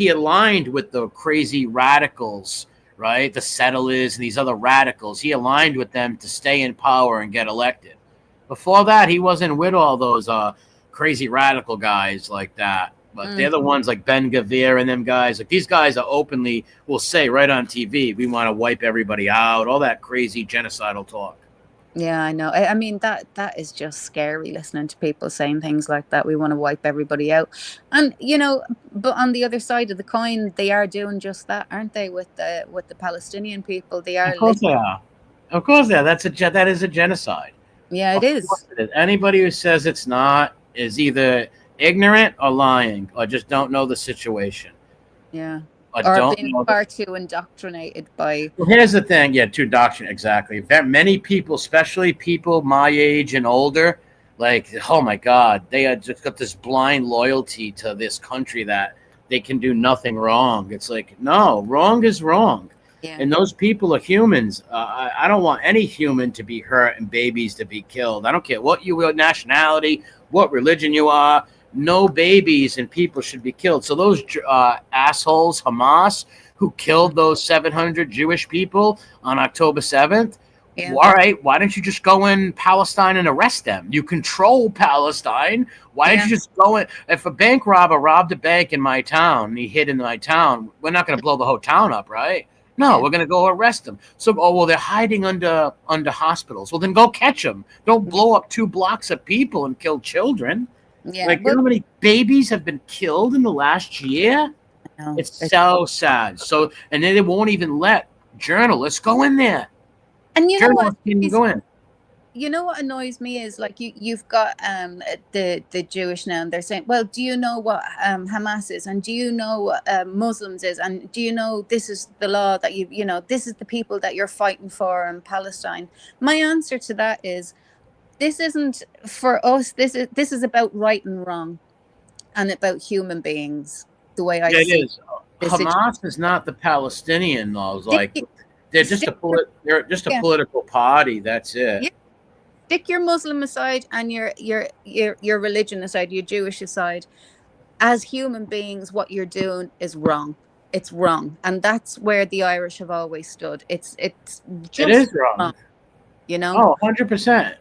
aligned with the crazy radicals. Right, the settlers and these other radicals. He aligned with them to stay in power and get elected. Before that, he wasn't with all those crazy radical guys like that. But they're the ones like Ben Gvir and them guys. Like these guys are openly will say right on TV, we want to wipe everybody out. All that crazy genocidal talk.
Yeah, I know. I mean, that is just scary, listening to people saying things like that. We want to wipe everybody out. And, but on the other side of the coin, they are doing just that, aren't they, with the Palestinian people? They are.
Of course they are. Of course, that is a genocide.
Yeah, it
Of course
is.
it is. Anybody who says it's not is either ignorant or lying or just don't know the situation.
Yeah.
Or
Or
don't
being
know
far too indoctrinated by.
Well, here's the thing. Yeah, to doctrine exactly. That many people, especially people my age and older, like, oh my God, they had just got this blind loyalty to this country that they can do nothing wrong. It's like, no, wrong is wrong.
Yeah.
And those people are humans. I don't want any human to be hurt and babies to be killed. I don't care what your nationality, what religion you are. No babies and people should be killed. So those assholes, Hamas, who killed those 700 Jewish people on October 7th.
Yeah.
All right, why don't you just go in Palestine and arrest them? You control Palestine. Why don't you just go in? If a bank robber robbed a bank in my town and he hid in my town, we're not going to blow the whole town up, right? No, we're going to go arrest them. So, oh, well, they're hiding under hospitals. Well, then go catch them. Don't blow up 2 blocks of people and kill children.
Yeah.
Like, you know how many babies have been killed in the last year?
No,
It's so sad. So, and then they won't even let journalists go in there.
and you know what?
Journalists can't go in.
You know what annoys me is like you've got the Jewish now, and they're saying, well, do you know what Hamas is, and do you know what Muslims is, and do you know this is the law that you know this is the people that you're fighting for in Palestine? My answer to that is, this isn't for us. This is about right and wrong, and about human beings. The way I see
It is.
this
Hamas is not the Palestinian laws. Like, they're just they're just a
Yeah.
political party. That's it.
Yeah. Stick your Muslim aside and your religion aside, your Jewish aside. As human beings, what you're doing is wrong. It's wrong, and that's where the Irish have always stood. It's just
It is wrong.
you know.
Oh, 100%.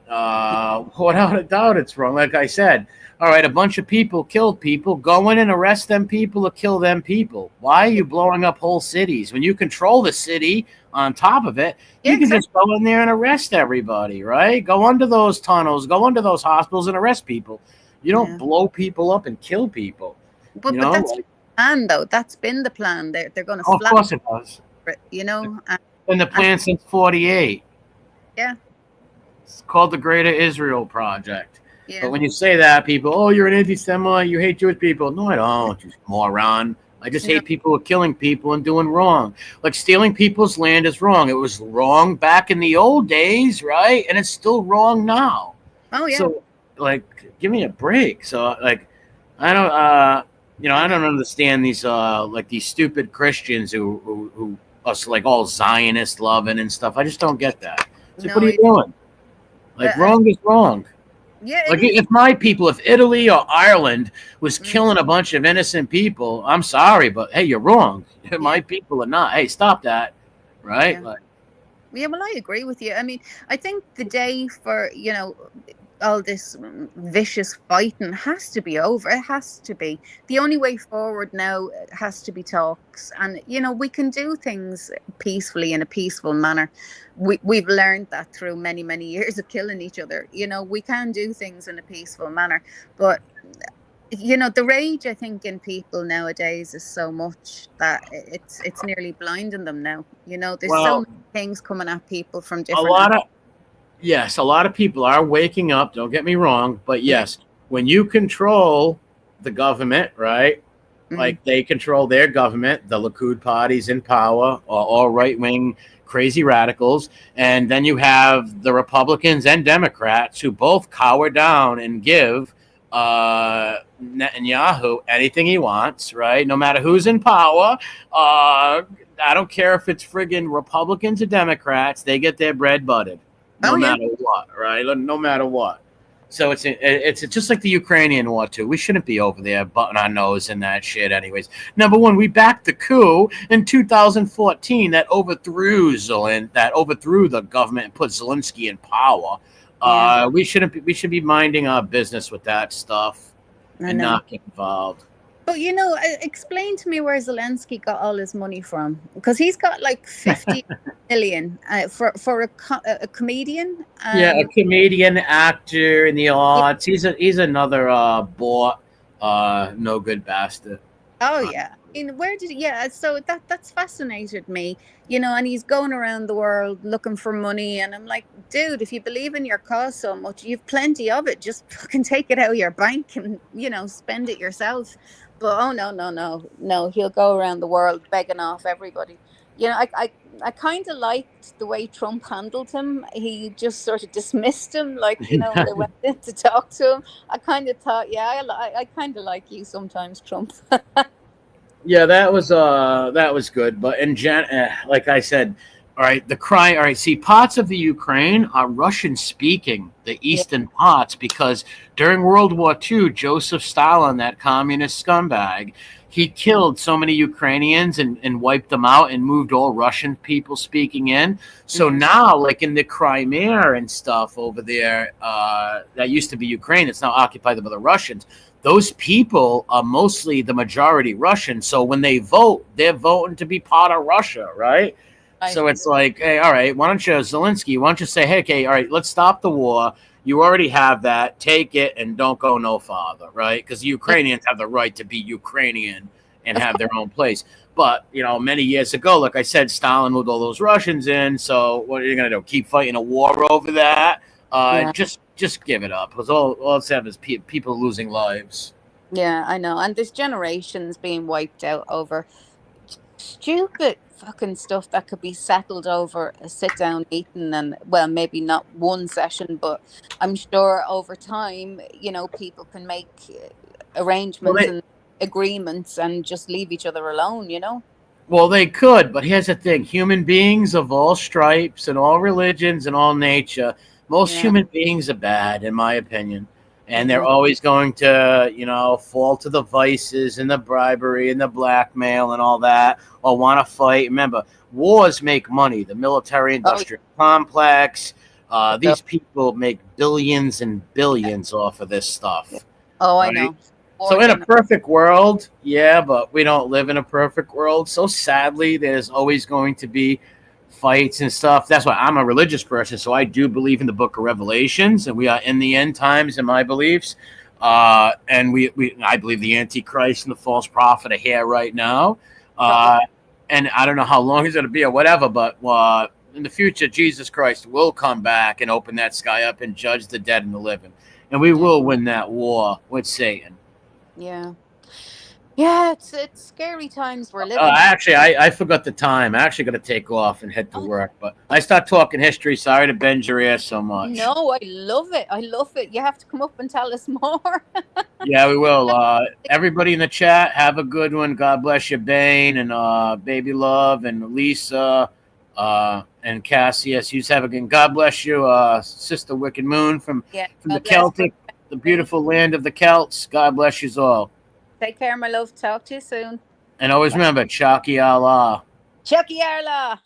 Without a doubt, it's wrong. Like I said, all right, a bunch of people killed people. Go in and arrest them people or kill them people. Why are you blowing up whole cities? When you control the city on top of it,
Yeah,
you can just go in there and arrest everybody, right? Go under those tunnels, go under those hospitals and arrest people. You don't blow people up and kill people.
But
you know?
that's the plan, though. That's been the plan. They're going to
Of course it does.
it, you know.
Been the plan since 48.
Yeah.
It's called the Greater Israel Project.
Yeah.
But when you say that, people, oh, you're an anti-Semite, you hate Jewish people. No, I don't, you moron. I just hate people who are killing people and doing wrong. Like, stealing people's land is wrong. It was wrong back in the old days, right? And it's still wrong now.
Oh yeah.
So, like, give me a break. So, like, I don't, I don't understand these, like, these stupid Christians who us like all Zionist loving and stuff. I just don't get that. It's like, what are you doing? Like, wrong is wrong.
Yeah.
Like, if my people, if Italy or Ireland was killing a bunch of innocent people, I'm sorry, but hey, you're wrong. My people are not. Hey, stop that, right?
Yeah.
Like,
Yeah, well, I agree with you. I mean, I think the day for, all this vicious fighting has to be over. It has to be. The only way forward now has to be talks. And, we can do things peacefully in a peaceful manner. We've learned that through many, many years of killing each other. We can do things in a peaceful manner. But, the rage, I think, in people nowadays is so much that it's nearly blinding them now. There's so many things coming at people from different...
a lot of people are waking up, don't get me wrong, but yes, when you control the government, right? Like, they control their government, the Likud party's in power, or all right-wing crazy radicals, and then you have the Republicans and Democrats who both cower down and give Netanyahu anything he wants, right? No matter who's in power. I don't care if it's friggin' Republicans or Democrats, they get their bread buttered. No matter what, right? No matter what. So it's just like the Ukrainian war too. We shouldn't be over there butting our nose in that shit anyways. Number one, we backed the coup in 2014 that overthrew the government and put Zelensky in power. We should be minding our business with that stuff and not get involved.
But, explain to me where Zelensky got all his money from. Because he's got like 50 million for a comedian.
A comedian, actor in the arts. He's another bought, no good bastard.
Oh, yeah. where did yeah, so that's fascinated me, and he's going around the world looking for money, and I'm like, dude, if you believe in your cause so much, you've plenty of it. Just fucking take it out of your bank and spend it yourself. But oh no, no, no, no, he'll go around the world begging off everybody. I kind of liked the way Trump handled him. He just sort of dismissed him, like, when they went in to talk to him. I kind of thought, yeah, I kind of like you sometimes, Trump.
Yeah, that was good. But like I said, all right, all right. See, parts of the Ukraine are Russian speaking, the
Yeah.
eastern parts, because during World War II, Joseph Stalin, that communist scumbag, he killed so many Ukrainians and wiped them out and moved all Russian people speaking in. So now, like in the Crimea and stuff over there, that used to be Ukraine, it's now occupied by the Russians. Those people are mostly the majority Russian. So when they vote, they're voting to be part of Russia, right? So it's like, hey, all right, why don't you, Zelensky, why don't you say, hey, okay, all right, let's stop the war. You already have that. Take it and don't go no farther, right? Because the Ukrainians have the right to be Ukrainian and have their own place. But, many years ago, like I said, Stalin moved all those Russians in. So what are you going to do? Keep fighting a war over that?
Yeah.
Just give it up. Because all it's have is people losing lives.
Yeah, I know. And there's generations being wiped out over stupid fucking stuff that could be settled over a sit down meeting, and well, maybe not one session, but I'm sure over time, people can make
Well,
arrangements and agreements and just leave each other alone.
Well, they could, but here's the thing: human beings of all stripes and all religions and all nature, most
Yeah.
human beings are bad, in my opinion, and they're
Mhm.
always going to, fall to the vices and the bribery and the blackmail and all that, or want to fight. Remember, wars make money. The military-industrial complex.
So-
These people make billions and billions off of this stuff.
oh, I
Right?
know.
So in a perfect world, yeah, but we don't live in a perfect world. So sadly, there's always going to be fights and stuff. That's why I'm a religious person, so I do believe in the Book of Revelations, and we are in the end times in my beliefs. And I believe the Antichrist and the false prophet are here right now. And I don't know how long it's going to be or whatever, but in the future, Jesus Christ will come back and open that sky up and judge the dead and the living, and we will win that war with Satan.
Yeah. Yeah, it's scary times we're living.
Actually, I forgot the time. I actually got to take off and head to work. But I start talking history. Sorry to bend your ear so much.
No, I love it. I love it. You have to come up and tell us more.
Yeah, we will. Everybody in the chat, have a good one. God bless you, Bane and Baby Love and Lisa and Cassius. You have a good. God bless you, Sister Wicked Moon from the Celtic, the beautiful land of the Celts. God bless you all.
Take care, my love. Talk to you soon.
And always remember, Chucky Allah.
Chucky Allah.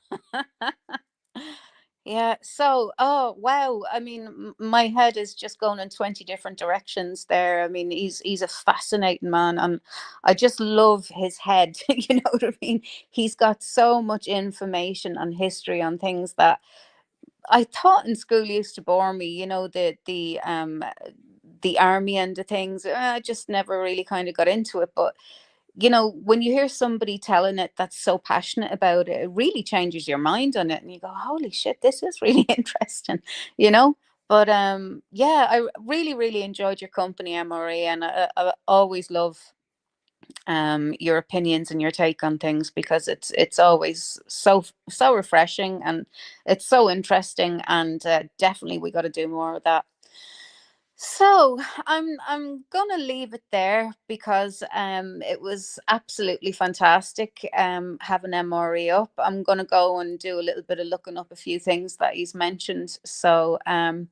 Yeah. So, oh wow. I mean, my head is just going in 20 different directions there. I mean, he's a fascinating man, and I just love his head. You know what I mean? He's got so much information and history on things that I taught in school used to bore me. The army end of things. I just never really kind of got into it, but when you hear somebody telling it that's so passionate about it, it really changes your mind on it. And you go, holy shit, this is really interesting, you know? But yeah, I really, really enjoyed your company, MRE. And I always love your opinions and your take on things, because it's always so refreshing, and it's so interesting. And definitely we got to do more of that. So I'm gonna leave it there, because it was absolutely fantastic having MRE up. I'm gonna go and do a little bit of looking up a few things that he's mentioned. So on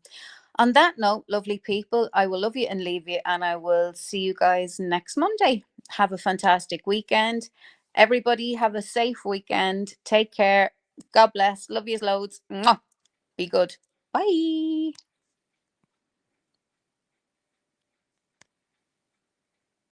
that note, lovely people, I will love you and leave you, and I will see you guys next Monday. Have a fantastic weekend. Everybody have a safe weekend. Take care. God bless. Love you loads. Mwah. Be good. Bye.